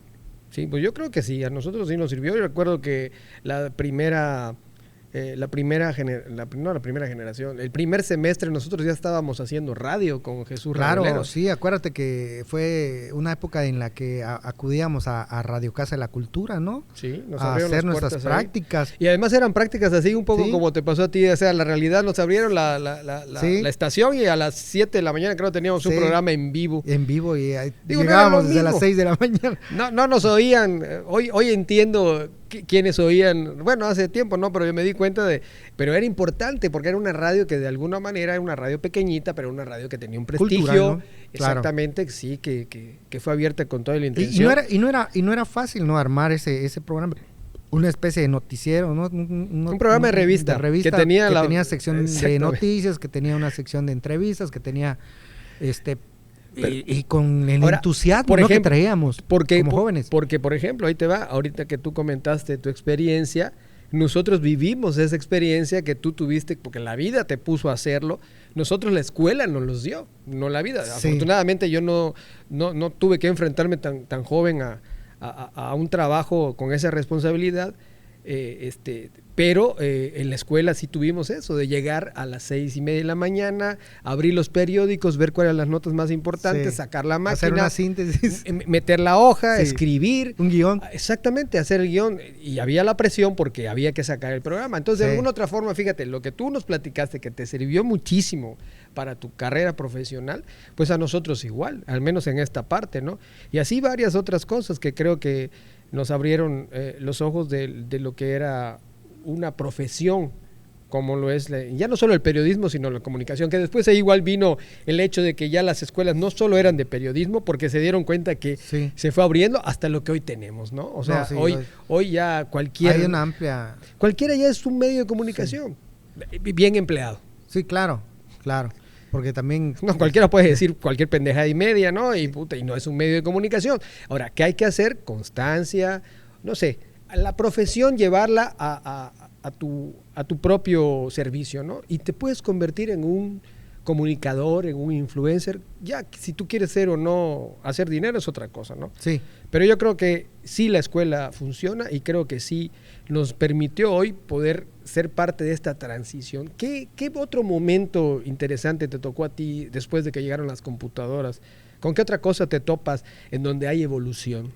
Sí, pues yo creo que sí, a nosotros sí nos sirvió. Yo recuerdo que la primera generación, el primer semestre nosotros ya estábamos haciendo radio con Jesús Claro, Raveleros. Sí, acuérdate que fue una época en la que acudíamos a Radio Casa de la Cultura, ¿no? Sí, nos a hacer nuestras prácticas. Y además eran prácticas así un poco como te pasó a ti, o sea, la realidad nos abrieron la estación y a las 7 de la mañana creo teníamos un programa en vivo. En vivo y llegábamos desde las 6 de la mañana. No nos oían, hoy entiendo quienes oían, bueno, hace tiempo, ¿no? Pero yo me di cuenta pero era importante porque era una radio que de alguna manera era una radio pequeñita, pero una radio que tenía un prestigio. Cultural, ¿no? Exactamente, claro. Sí, que fue abierta con toda la intención. Y no era fácil, ¿no? Armar ese programa. Una especie de noticiero, ¿no? Un programa de revista que tenía sección de noticias, que tenía una sección de entrevistas, que tenía y con el entusiasmo por ejemplo, que traíamos como jóvenes. Porque, por ejemplo, ahí te va, ahorita que tú comentaste tu experiencia, nosotros vivimos esa experiencia que tú tuviste, porque la vida te puso a hacerlo. Nosotros la escuela nos los dio, no la vida. Sí. Afortunadamente yo no tuve que enfrentarme tan joven a un trabajo con esa responsabilidad. Pero en la escuela sí tuvimos eso, de llegar a las 6:30 de la mañana, abrir los periódicos, ver cuáles eran las notas más importantes, sacar la máquina, hacer una síntesis, meter la hoja, escribir, un guión. Exactamente, hacer el guión, y había la presión porque había que sacar el programa. Entonces, de alguna otra forma, fíjate, lo que tú nos platicaste, que te sirvió muchísimo para tu carrera profesional, pues a nosotros igual, al menos en esta parte, ¿no? Y así varias otras cosas que creo que nos abrieron los ojos de lo que era una profesión, como lo es ya no solo el periodismo, sino la comunicación, que después ahí igual vino el hecho de que ya las escuelas no solo eran de periodismo, porque se dieron cuenta que se fue abriendo hasta lo que hoy tenemos, ¿no? O sea, hoy ya hay una amplia... Cualquiera ya es un medio de comunicación, bien empleado. Sí, claro, porque también... No, cualquiera puede decir cualquier pendejada y media, ¿no? Y no es un medio de comunicación. Ahora, ¿qué hay que hacer? Constancia, no sé, la profesión llevarla a tu propio servicio, ¿no? Y te puedes convertir en un comunicador, en un influencer. Ya, si tú quieres ser o no hacer dinero es otra cosa, ¿no? Sí. Pero yo creo que sí la escuela funciona y creo que sí nos permitió hoy poder ser parte de esta transición. ¿Qué otro momento interesante te tocó a ti después de que llegaron las computadoras? ¿Con qué otra cosa te topas en donde hay evolución?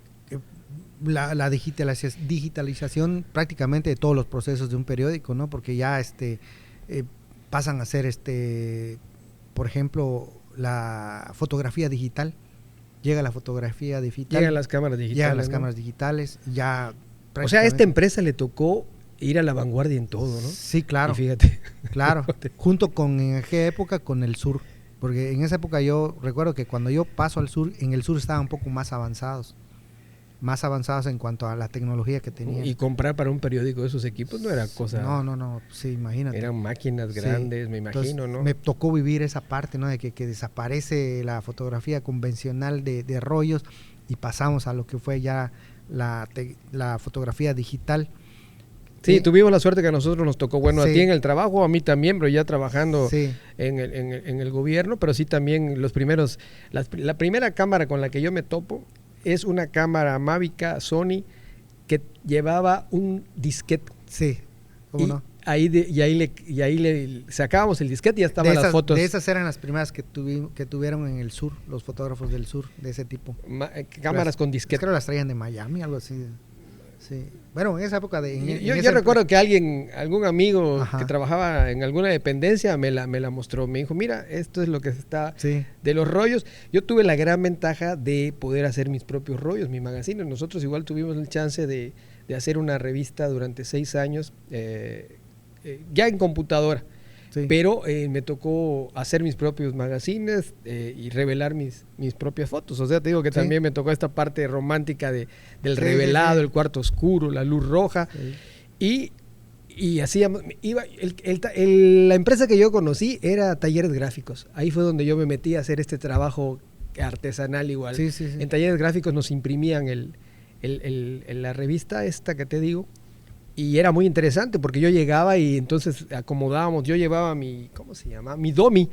La digitalización prácticamente de todos los procesos de un periódico, ¿no? Porque ya pasan a ser, por ejemplo, la fotografía digital. Llega la fotografía digital. Llegan las cámaras digitales. Ya. O sea, a esta empresa le tocó ir a la vanguardia en todo, ¿no? Sí, claro. Y fíjate. Claro. Junto con, en aquella época, con el sur. Porque en esa época yo recuerdo que cuando yo paso al sur, en el sur estaban un poco más avanzados en cuanto a la tecnología que tenían. Y comprar para un periódico esos equipos no era cosa... No, sí, imagínate. Eran máquinas grandes, me imagino, entonces, ¿no? Me tocó vivir esa parte, ¿no? De que desaparece la fotografía convencional de rollos y pasamos a lo que fue ya la fotografía digital. Sí, tuvimos la suerte que a nosotros nos tocó, bueno, a ti en el trabajo, a mí también, pero ya trabajando en el gobierno, pero sí también la primera cámara con la que yo me topo es una cámara Mavica Sony que llevaba un disquete. Sí, ¿cómo no? y ahí le sacábamos el disquete y ya estaban las fotos. De esas eran las primeras que tuvieron en el sur, los fotógrafos del sur, de ese tipo. Cámaras con disquete. Creo que las traían de Miami, algo así. Sí. Bueno, en esa época yo recuerdo que algún amigo que trabajaba en alguna dependencia me la mostró. Me dijo, mira, esto es lo que está de los rollos. Yo tuve la gran ventaja de poder hacer mis propios rollos, mi magazine. Nosotros igual tuvimos el chance de hacer una revista durante 6 años, ya en computadora. Sí. Pero me tocó hacer mis propios magazines y revelar mis propias fotos. O sea, te digo que también me tocó esta parte romántica del revelado, el cuarto oscuro, la luz roja. Sí. Y hacíamos, la empresa que yo conocí era Talleres Gráficos. Ahí fue donde yo me metí a hacer este trabajo artesanal igual. Sí. En Talleres Gráficos nos imprimían la revista esta que te digo. Y era muy interesante porque yo llegaba y entonces acomodábamos, yo llevaba ¿cómo se llama? Mi domi.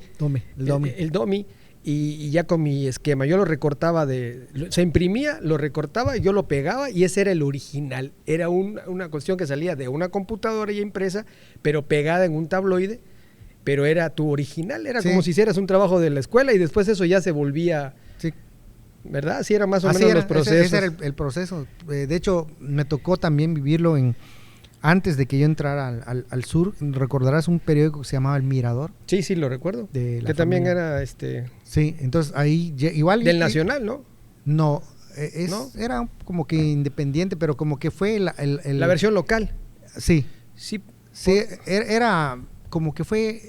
El domi, y ya con mi esquema, yo lo recortaba, se imprimía, lo recortaba, yo lo pegaba y ese era el original. Era una cuestión que salía de una computadora ya impresa, pero pegada en un tabloide, pero era tu original, era como si hicieras un trabajo de la escuela y después eso ya se volvía... Sí. ¿Verdad? Así era más o menos los procesos. Ese era el proceso. De hecho, me tocó también vivirlo antes de que yo entrara al sur. Recordarás un periódico que se llamaba El Mirador. Sí, lo recuerdo. Que también era Sí, entonces ahí igual. Del Nacional, ¿no? No, era como que independiente, pero como que fue la versión local. Sí. Era como que fue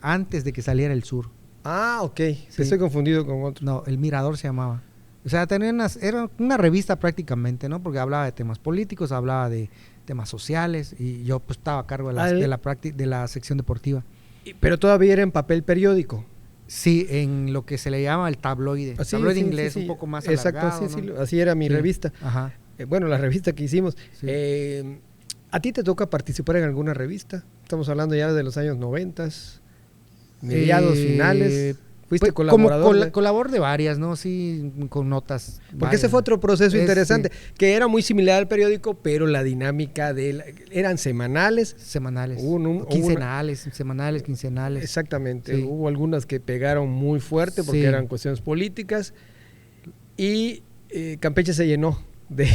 antes de que saliera El Sur. Ah, ok. Sí. Estoy confundido con otro. No, El Mirador se llamaba. O sea, era una revista prácticamente, ¿no? Porque hablaba de temas políticos, hablaba de temas sociales y yo pues estaba a cargo de la sección deportiva. Pero todavía era en papel periódico. Sí, en lo que se le llama el tabloide. Tabloide inglés, un poco más alargado. Exacto, ¿no? Así era mi revista. Ajá. Bueno, la revista que hicimos. Sí. ¿A ti te toca participar en alguna revista? Estamos hablando ya de los años 90, mediados, finales. ¿Fuiste colaborador? Colaborador de varias, ¿no? Sí, con notas. Porque ese fue otro proceso interesante, que era muy similar al periódico, pero la dinámica eran semanales. Semanales, quincenales. Exactamente. Sí. Hubo algunas que pegaron muy fuerte porque eran cuestiones políticas. Y Campeche se llenó de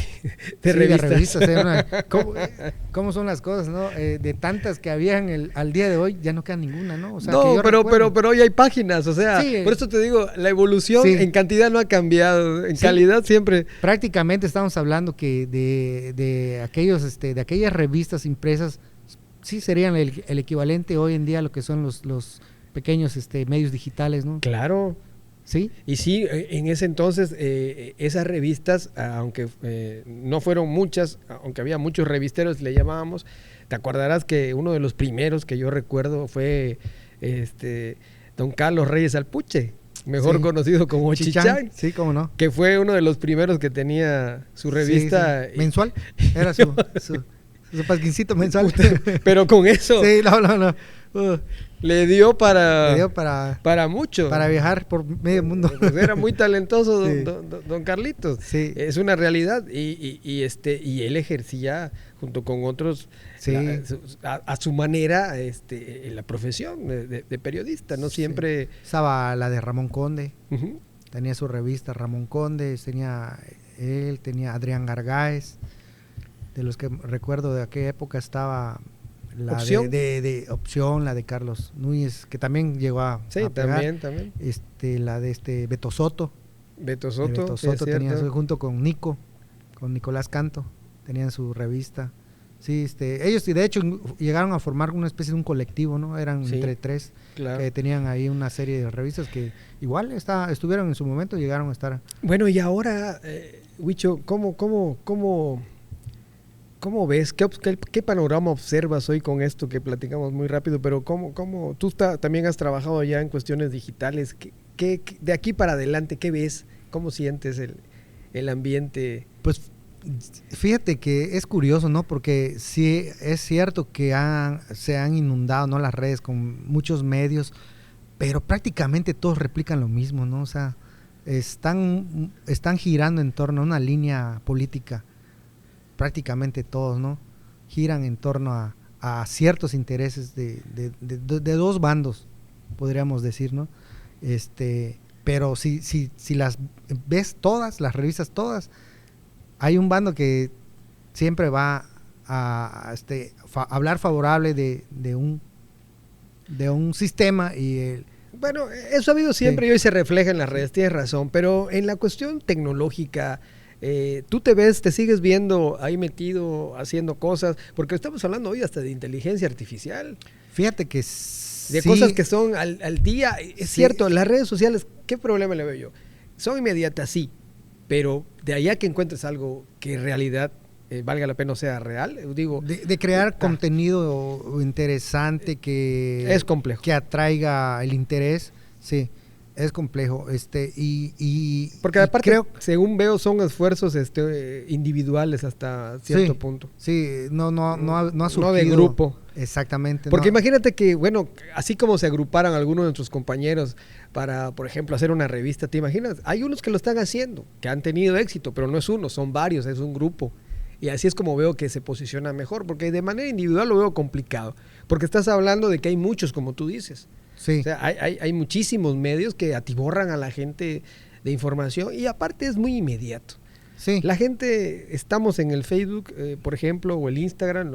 revistas. ¿Cómo son las cosas, no? De tantas que habían al día de hoy, ya no queda ninguna, ¿no? O sea, pero hoy hay páginas, o sea, por eso te digo, la evolución en cantidad no ha cambiado, en calidad siempre. Prácticamente estamos hablando que de aquellas revistas impresas, sí serían el equivalente hoy en día a lo que son los pequeños medios digitales, ¿no? Claro. ¿Sí? Y sí, en ese entonces esas revistas, aunque no fueron muchas, aunque había muchos revisteros, le llamábamos, te acordarás que uno de los primeros que yo recuerdo fue don Carlos Reyes Alpuche, mejor conocido como Chichán. Sí, cómo no. Que fue uno de los primeros que tenía su revista. Sí. Mensual, era su pasquincito mensual. Pero con eso. Sí, no. Le dio para mucho. Para viajar por medio mundo. Pues era muy talentoso don Carlitos. Sí. Es una realidad. Y él ejercía junto con otros a su manera la profesión de periodista. No siempre. Estaba la de Ramón Conde. Uh-huh. Tenía su revista Ramón Conde. Tenía Adrián Gargáez. De los que recuerdo de aquella época estaba la Opción, de Opción, la de Carlos Núñez, que también llegó a pegar. También. La de Beto Soto. Beto Soto tenía junto con Nicolás Canto, tenían su revista. Sí, ellos de hecho llegaron a formar una especie de un colectivo, ¿no? Eran entre 3 que tenían ahí una serie de revistas que igual estuvieron en su momento, llegaron a estar. Bueno, y ahora, Huicho, ¿cómo ves? ¿Qué panorama observas hoy con esto que platicamos muy rápido? Pero ¿cómo tú también has trabajado ya en cuestiones digitales? ¿Qué de aquí para adelante, qué ves? ¿Cómo sientes el ambiente? Pues fíjate que es curioso, ¿no? Porque sí es cierto que se han inundado, ¿no?, las redes con muchos medios, pero prácticamente todos replican lo mismo, ¿no? O sea, están girando en torno a una línea política. Prácticamente todos, ¿no? Giran en torno a ciertos intereses de dos bandos, podríamos decir, ¿no? Pero si las ves todas, las revisas todas, hay un bando que siempre va a hablar favorable de un sistema y bueno, eso ha habido siempre y hoy se refleja en las redes, tienes razón, pero en la cuestión tecnológica, tú te sigues viendo ahí metido, haciendo cosas, porque estamos hablando hoy hasta de inteligencia artificial. Fíjate que de cosas que son al día, es cierto, las redes sociales, ¿qué problema le veo yo? Son inmediatas, sí, pero de allá que encuentres algo que en realidad valga la pena o sea real, digo... De crear contenido interesante que... Es complejo. Que atraiga el interés, sí, es complejo. Porque aparte, creo, según veo, son esfuerzos individuales hasta cierto punto. Sí, no ha surgido. No de grupo. Exactamente. Porque imagínate que, bueno, así como se agruparon algunos de nuestros compañeros para, por ejemplo, hacer una revista, ¿te imaginas? Hay unos que lo están haciendo, que han tenido éxito, pero no es uno, son varios, es un grupo. Y así es como veo que se posiciona mejor, porque de manera individual lo veo complicado, porque estás hablando de que hay muchos, como tú dices. Sí. O sea, hay muchísimos medios que atiborran a la gente de información y aparte es muy inmediato. Sí. La gente, estamos en el Facebook, por ejemplo, o el Instagram,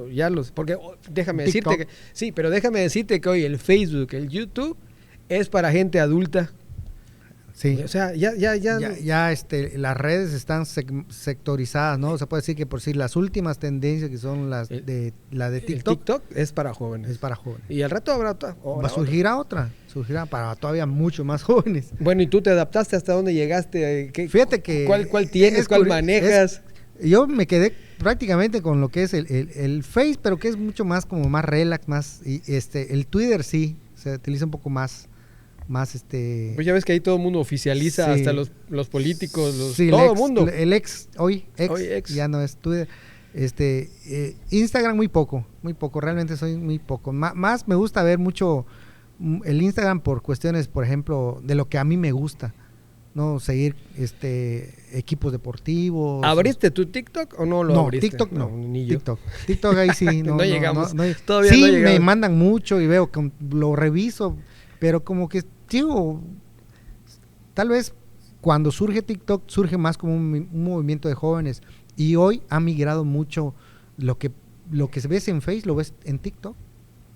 porque déjame TikTok. decirte que, sí, pero déjame decirte que hoy el Facebook, el YouTube, es para gente adulta. Sí. O sea, las redes están sectorizadas, ¿no? Se puede decir que por si las últimas tendencias que son la de TikTok. El TikTok es para jóvenes. Es para jóvenes. Y al rato habrá surgirá para todavía mucho más jóvenes. Bueno, ¿y tú te adaptaste hasta dónde llegaste? Fíjate que... ¿Cuál tienes? ¿Cuál manejas? Yo me quedé prácticamente con lo que es el Face, pero que es mucho más como más relax, más... el Twitter sí, se utiliza un poco más... Pues ya ves que ahí todo el mundo oficializa, sí. Hasta los políticos, todo el mundo. Hoy ex, ya no es Twitter. Instagram muy poco, realmente soy muy poco. Más me gusta ver mucho el Instagram por cuestiones, por ejemplo, de lo que a mí me gusta, no seguir equipos deportivos. ¿Abriste tu TikTok o no lo abriste? TikTok no, ni yo. TikTok ahí sí, no llegamos. Todavía sí, no llegamos. Me mandan mucho y veo que lo reviso, pero como que digo, tal vez cuando surge TikTok surge más como un movimiento de jóvenes y hoy ha migrado mucho lo que se ves en Facebook lo ves en TikTok.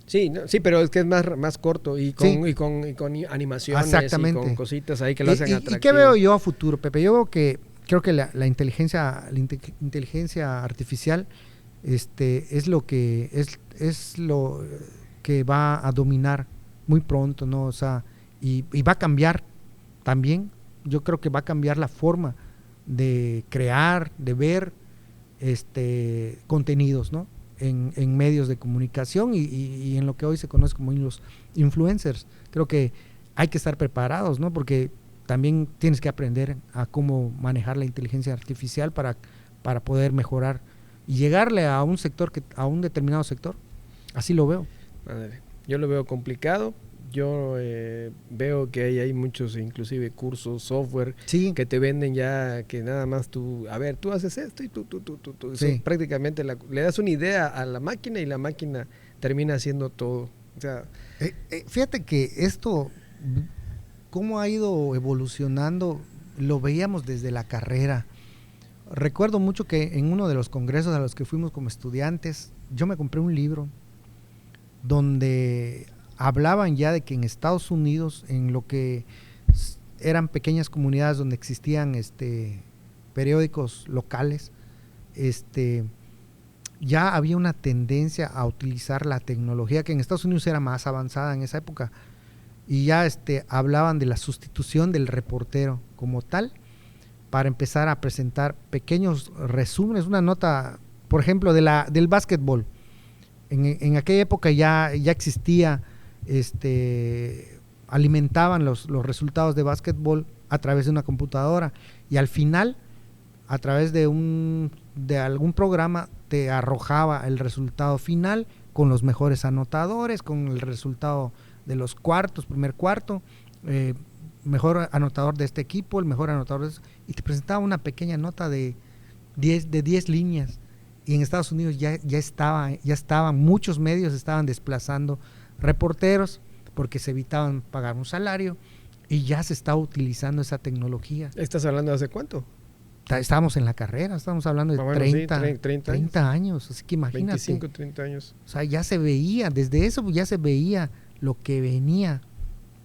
Sí, sí, pero es que es más corto y con animaciones. Exactamente. Y con cositas ahí que lo hacen atractivo. ¿Y qué veo yo a futuro, Pepe? Yo veo creo que la inteligencia artificial es lo que va a dominar muy pronto, ¿no? O sea, y va a cambiar también, yo creo que va a cambiar la forma de crear, de ver contenidos, ¿no? En medios de comunicación y en lo que hoy se conoce como los influencers. Creo que hay que estar preparados, ¿no? Porque también tienes que aprender a cómo manejar la inteligencia artificial para poder mejorar y llegarle a un sector, a un determinado sector. Así lo veo. Yo lo veo complicado. Yo veo que hay muchos, inclusive cursos, software, sí. que te venden ya que nada más tú haces esto y tú. Sí. Prácticamente le das una idea a la máquina y la máquina termina haciendo todo. O sea, fíjate que esto, cómo ha ido evolucionando, lo veíamos desde la carrera. Recuerdo mucho que en uno de los congresos a los que fuimos como estudiantes, yo me compré un libro donde hablaban ya de que en Estados Unidos, en lo que eran pequeñas comunidades donde existían periódicos locales, ya había una tendencia a utilizar la tecnología que en Estados Unidos era más avanzada en esa época, y ya hablaban de la sustitución del reportero como tal, para empezar a presentar pequeños resúmenes, una nota, por ejemplo, del básquetbol. En aquella época ya existía, alimentaban los resultados de básquetbol a través de una computadora, y al final, a través de algún programa, te arrojaba el resultado final con los mejores anotadores, con el resultado de los cuartos, primer cuarto, mejor anotador de este equipo, el mejor anotador de y te presentaba una pequeña nota de 10 líneas, y en Estados Unidos ya estaban, muchos medios estaban desplazando reporteros porque se evitaban pagar un salario y ya se estaba utilizando esa tecnología. ¿Estás hablando de hace cuánto? Estábamos en la carrera, estamos hablando de 30 años, así que imagínate. 25, 30 años. O sea, ya se veía, desde eso ya se veía lo que venía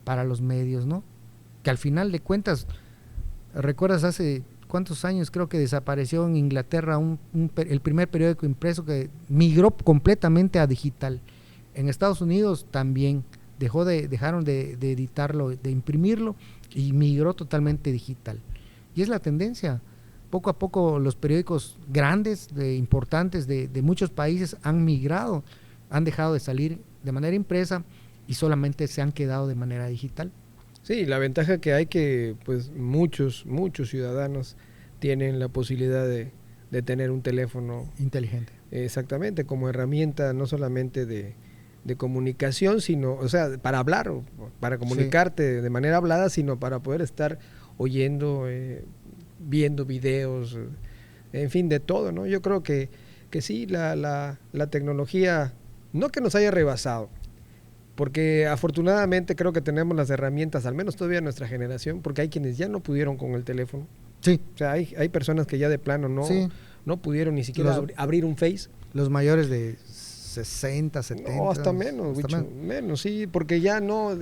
para los medios, ¿no? Que al final de cuentas, ¿recuerdas hace cuántos años creo que desapareció en Inglaterra el primer periódico impreso que migró completamente a digital? En Estados Unidos también dejaron de editarlo, de imprimirlo y migró totalmente digital. Y es la tendencia. Poco a poco los periódicos grandes, importantes de muchos países han migrado, han dejado de salir de manera impresa y solamente se han quedado de manera digital. Sí, la ventaja que hay que pues muchos ciudadanos tienen la posibilidad de tener un teléfono inteligente. Exactamente, como herramienta no solamente de comunicación, sino, o sea, para hablar, o para comunicarte de manera hablada, sino para poder estar oyendo, viendo videos, en fin, de todo, ¿no? Yo creo que sí, la tecnología, no que nos haya rebasado, porque afortunadamente creo que tenemos las herramientas, al menos todavía nuestra generación, porque hay quienes ya no pudieron con el teléfono. Sí. O sea, hay personas que ya de plano no pudieron ni siquiera abrir un Face. Los mayores de 60, 70. No, hasta menos, menos, sí, porque ya no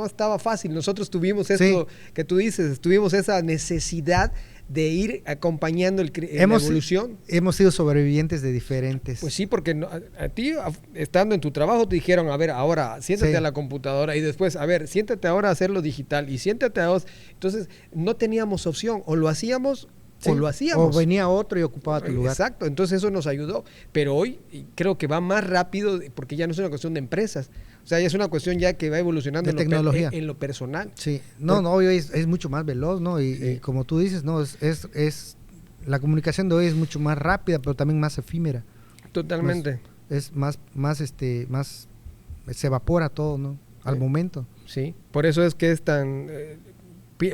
estaba fácil. Nosotros tuvimos esto que tú dices, tuvimos esa necesidad de ir acompañando la evolución. Hemos sido sobrevivientes de diferentes. Pues sí, porque a ti, estando en tu trabajo, te dijeron, a ver, ahora siéntate a la computadora y después, a ver, siéntate ahora a hacerlo digital y siéntate a... Entonces, no teníamos opción, o lo hacíamos o lo hacíamos. O venía otro y ocupaba tu lugar. Exacto, entonces eso nos ayudó. Pero hoy creo que va más rápido porque ya no es una cuestión de empresas. O sea, ya es una cuestión ya que va evolucionando en lo personal. Sí, hoy es mucho más veloz, ¿no? Y como tú dices, no, es la comunicación de hoy es mucho más rápida, pero también más efímera. Totalmente. Es más se evapora todo, ¿no? Al momento. Sí, por eso es que es tan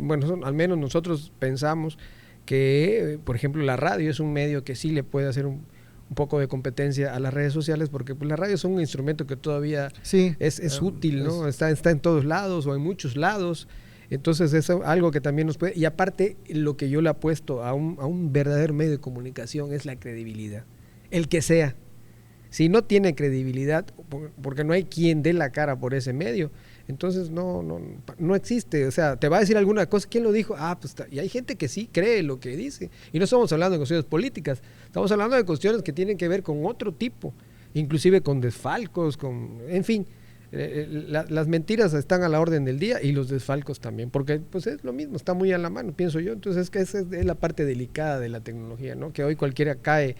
bueno, al menos nosotros pensamos que, por ejemplo, la radio es un medio que sí le puede hacer un poco de competencia a las redes sociales, porque pues, la radio es un instrumento que todavía es útil, ¿no? Está en todos lados o en muchos lados, entonces es algo que también nos puede, y aparte lo que yo le apuesto a un verdadero medio de comunicación es la credibilidad, el que sea. Si no tiene credibilidad, porque no hay quien dé la cara por ese medio, entonces no existe. O sea, te va a decir alguna cosa, ¿quién lo dijo? Pues y hay gente que sí cree lo que dice. Y no estamos hablando de cuestiones políticas, estamos hablando de cuestiones que tienen que ver con otro tipo, inclusive con desfalcos, en fin, las mentiras están a la orden del día y los desfalcos también, porque pues es lo mismo, está muy a la mano, pienso yo. Entonces esa es la parte delicada de la tecnología, ¿no? Que hoy cualquiera cae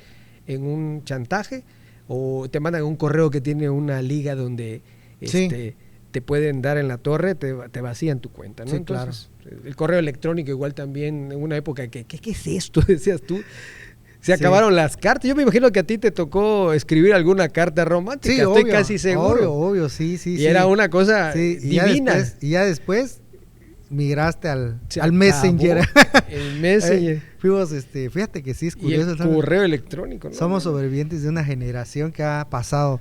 en un chantaje o te mandan un correo que tiene una liga donde te pueden dar en la torre, te vacían tu cuenta, ¿no? Sí, entonces, claro. El correo electrónico igual también, en una época ¿qué es esto? Decías tú. Se acabaron las cartas. Yo me imagino que a ti te tocó escribir alguna carta romántica. Sí, estoy obvio, casi seguro. Obvio, sí. Y era una cosa divina. Y ya después migraste al Messenger. El Messenger. Fuimos, fíjate que sí es curioso. Y el correo electrónico, ¿no? Somos sobrevivientes de una generación que ha pasado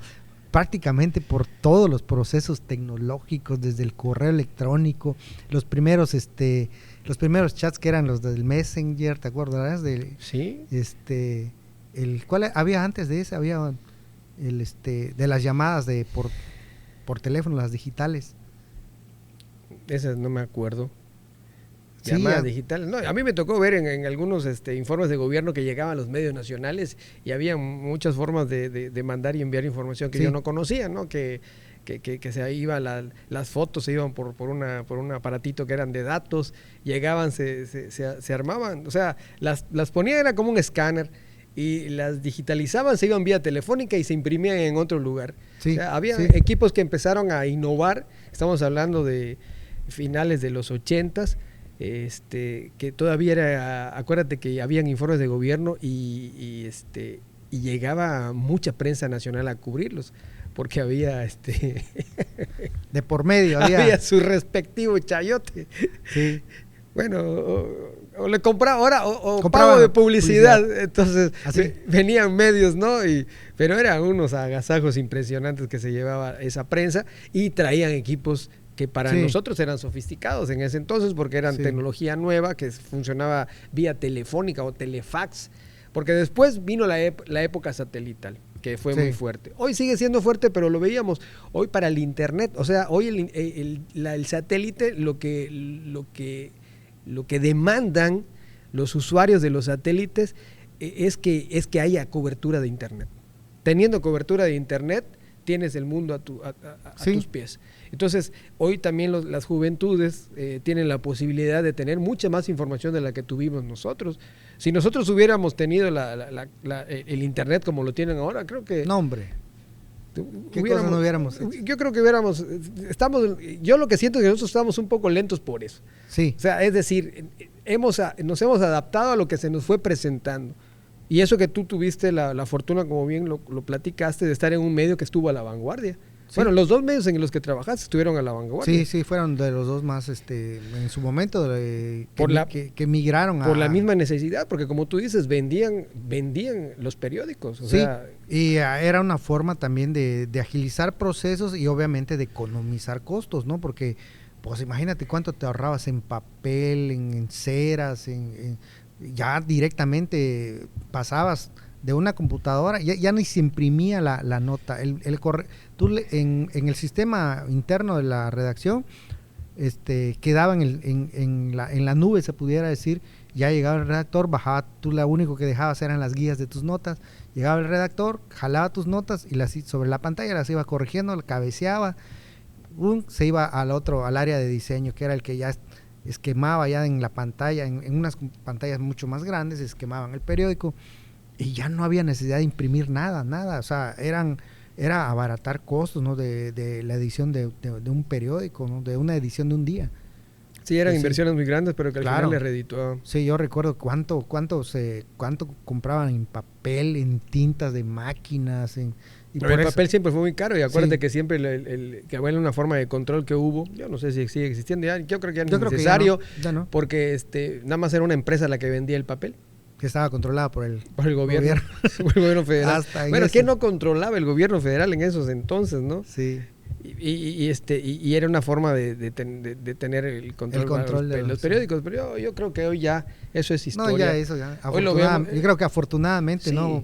prácticamente por todos los procesos tecnológicos, desde el correo electrónico, los primeros chats que eran los del Messenger, ¿te acuerdas? Sí. ¿Cuál había antes de ese? Había de las llamadas por teléfono, las digitales. Esas no me acuerdo. Sí, Llamadas digitales. No, a mí me tocó ver en algunos informes de gobierno que llegaban a los medios nacionales y había muchas formas de mandar y enviar información que yo no conocía, ¿no? Que se iba las fotos se iban por un aparatito que eran de datos, llegaban, se armaban, o sea, las ponían, era como un escáner y las digitalizaban, se iban vía telefónica y se imprimían en otro lugar. Sí, o sea, había equipos que empezaron a innovar, estamos hablando de finales de los 80s, que todavía era, acuérdate que habían informes de gobierno y llegaba mucha prensa nacional a cubrirlos, porque había de por medio había su respectivo chayote. Sí. Bueno, O le compraba, ahora, o Compraba pago de publicidad. publicidad. Entonces, Así. venían medios, ¿no? Pero eran unos agasajos impresionantes que se llevaba esa prensa y traían equipos que para Sí. nosotros eran sofisticados en ese entonces porque eran Sí. tecnología nueva que funcionaba vía telefónica o telefax. Porque después vino la época satelital, que fue Sí. muy fuerte. Hoy sigue siendo fuerte, pero lo veíamos hoy para el internet. O sea, hoy el satélite, lo que demandan los usuarios de los satélites es que haya cobertura de internet. Teniendo cobertura de internet, tienes el mundo a Sí. tus pies. Entonces, hoy también las juventudes tienen la posibilidad de tener mucha más información de la que tuvimos nosotros. Si nosotros hubiéramos tenido el internet como lo tienen ahora, creo que No, hombre. ¿Qué cosa no hubiéramos hecho? yo creo que yo lo que siento es que nosotros estamos un poco lentos por eso. Sí. O sea, es decir, nos hemos adaptado a lo que se nos fue presentando. Y eso que tú tuviste la fortuna, como bien lo platicaste, de estar en un medio que estuvo a la vanguardia. Sí. Bueno, los dos medios en los que trabajaste estuvieron a la vanguardia. Sí, fueron de los dos más, en su momento, que migraron por la misma necesidad, porque como tú dices, vendían los periódicos. O sí, sea, y era una forma también de agilizar procesos y obviamente de economizar costos, ¿no? Porque, pues imagínate cuánto te ahorrabas en papel, en ceras, ya directamente pasabas de una computadora, ya ni se imprimía la nota. En el sistema interno de la redacción, quedaba en la nube, se pudiera decir. Ya llegaba el redactor, bajaba, tú lo único que dejabas eran las guías de tus notas. Llegaba el redactor, jalaba tus notas y sobre la pantalla las iba corrigiendo, cabeceaba, se iba al área de diseño, que era el que ya esquemaba ya en la pantalla, en unas pantallas mucho más grandes, esquemaban el periódico. Y ya no había necesidad de imprimir nada, o sea, era abaratar costos, ¿no? de la edición de un periódico, ¿no? De una edición de un día. sí, eran Sí. inversiones muy grandes, pero que al Claro. final les redituaban. Sí, yo recuerdo cuánto compraban en papel, en tintas de máquinas, y Pero por el eso- papel siempre fue muy caro y acuérdate Sí. que siempre que había una forma de control que hubo, yo no sé si sigue existiendo ya, yo creo que ya no yo es creo que necesario, ya no, porque nada más era una empresa la que vendía el papel. que estaba controlada por el Por el gobierno. Por el gobierno federal. Hasta en Bueno, eso. ¿qué no controlaba el gobierno federal en esos entonces, no? Sí. Y era una forma de tener el control de los periódicos, pero yo creo que hoy ya eso es historia. No, ya eso, ya. Hoy lo vemos, Yo creo que afortunadamente, sí. ¿no?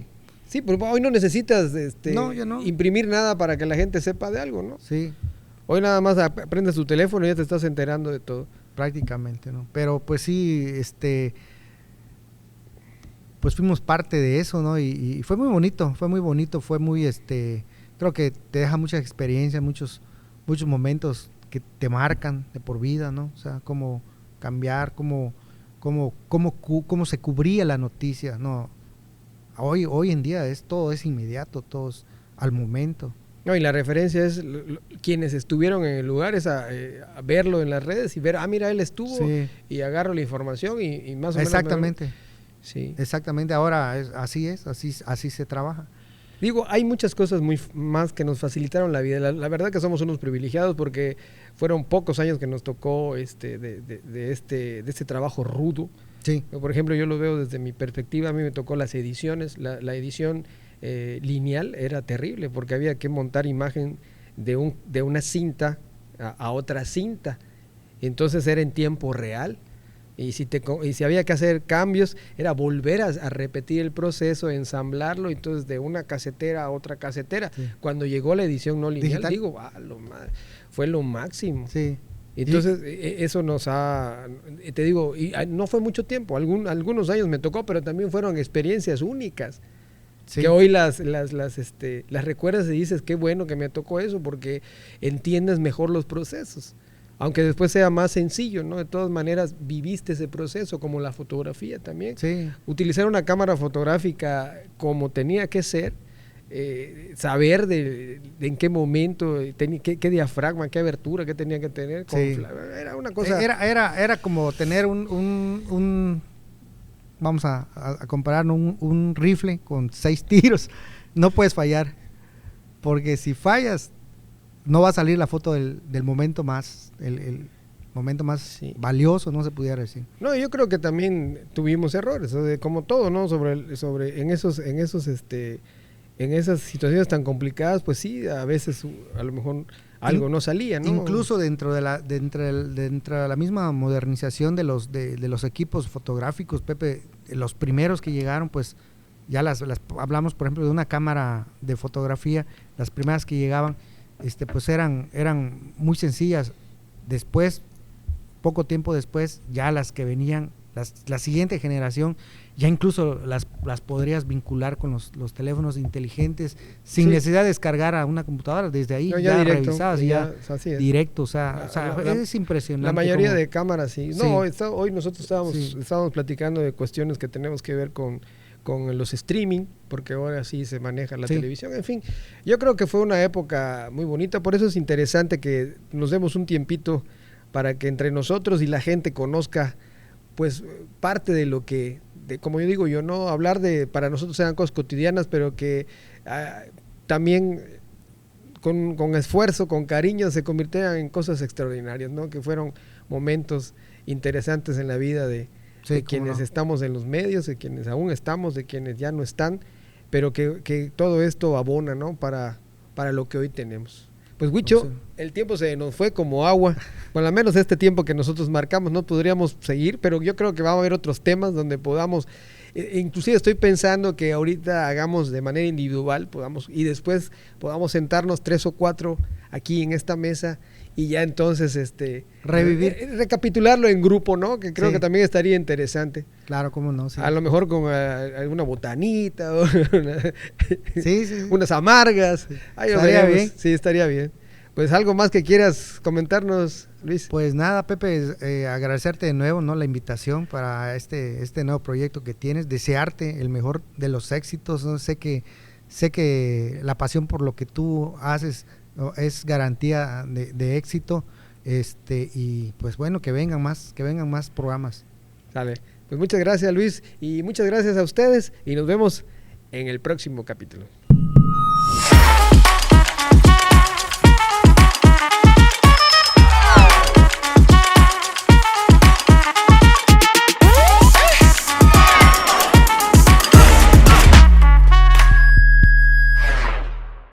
Sí, porque hoy no necesitas No, ya no. imprimir nada para que la gente sepa de algo, ¿no? Sí, Hoy nada más prendes tu teléfono y ya te estás enterando de todo. prácticamente, ¿no? Pero pues sí, pues fuimos parte de eso, ¿no? Y fue muy bonito, fue muy, creo que te deja mucha experiencia, muchos momentos que te marcan de por vida, ¿no? O sea, cómo cambiar, cómo se cubría la noticia, ¿no? Hoy en día todo es inmediato, todo es al momento. No, y la referencia es quienes estuvieron en el lugar, es a verlo en las redes y ver, mira, él estuvo, Sí. y agarro la información y más o menos. Exactamente, Sí. exactamente, ahora así se trabaja. Digo, hay muchas cosas más que nos facilitaron la vida. La verdad que somos unos privilegiados porque fueron pocos años que nos tocó de este trabajo rudo. Sí, Por ejemplo, yo lo veo desde mi perspectiva, a mí me tocó las ediciones, la edición lineal era terrible porque había que montar imagen de una cinta a otra cinta. Entonces era en tiempo real. Y si había que hacer cambios, era volver a repetir el proceso, ensamblarlo, entonces de una casetera a otra casetera. Sí. Cuando llegó la edición no lineal, Digital. digo, fue lo máximo. sí. Entonces, eso nos te digo, no fue mucho tiempo, algunos años me tocó, pero también fueron experiencias únicas. Sí. Que hoy las recuerdas y dices, qué bueno que me tocó eso, porque entiendes mejor los procesos. Aunque después sea más sencillo, ¿no? De todas maneras, viviste ese proceso, como la fotografía también. Sí. Utilizar una cámara fotográfica como tenía que ser, saber de en qué momento, qué diafragma, qué abertura, qué tenía que tener. Sí. Era una cosa... Era como tener vamos a comparar un rifle con 6 tiros. No puedes fallar, porque si fallas, no va a salir la foto del momento más, momento más Sí. valioso, no se pudiera decir. No, yo creo que también tuvimos errores, o sea, como todo, ¿no? En esas situaciones tan complicadas, pues sí, a veces a lo mejor algo no salía, ¿no? Incluso dentro de la misma modernización de los equipos fotográficos, Pepe, los primeros que llegaron, pues ya hablamos, por ejemplo, de una cámara de fotografía, las primeras que llegaban, pues eran muy sencillas. Después, poco tiempo después, ya las que venían, la siguiente generación, ya incluso las podrías vincular con los teléfonos inteligentes sin necesidad de descargar a una computadora, desde ahí No, ya directo, revisadas, ya así es. directo, o sea, es impresionante. La mayoría cómo, de cámaras, sí. No, sí. hoy nosotros estábamos platicando de cuestiones que tenemos que ver con los streaming, porque ahora sí se maneja la televisión, en fin. Yo creo que fue una época muy bonita, por eso es interesante que nos demos un tiempito para que entre nosotros y la gente conozca, pues, parte de lo que, como yo digo, yo no hablar de, para nosotros eran cosas cotidianas, pero que también con esfuerzo, con cariño, se convirtieran en cosas extraordinarias, ¿no? Que fueron momentos interesantes en la vida de quienes estamos en los medios, de quienes aún estamos, de quienes ya no están, pero que todo esto abona, ¿no? Para lo que hoy tenemos. Pues Huicho, el tiempo se nos fue como agua, por lo menos este tiempo que nosotros marcamos, no podríamos seguir, pero yo creo que va a haber otros temas donde podamos, inclusive estoy pensando que ahorita hagamos de manera individual, y después podamos sentarnos 3 o 4 aquí en esta mesa y ya entonces revivir, recapitularlo en grupo, ¿no? Que creo que también estaría interesante. Claro, cómo no. Sí. A lo mejor con alguna botanita o sí. unas amargas. Sí. Estaría bien. Sí, estaría bien. Pues algo más que quieras comentarnos, Luis. Pues nada, Pepe, agradecerte de nuevo, ¿no? La invitación para este nuevo proyecto que tienes, desearte el mejor de los éxitos, ¿no? Sé que la pasión por lo que tú haces, ¿no? Es garantía de éxito, y pues bueno, que vengan más programas. Sale. Pues muchas gracias, Luis, y muchas gracias a ustedes, y nos vemos en el próximo capítulo.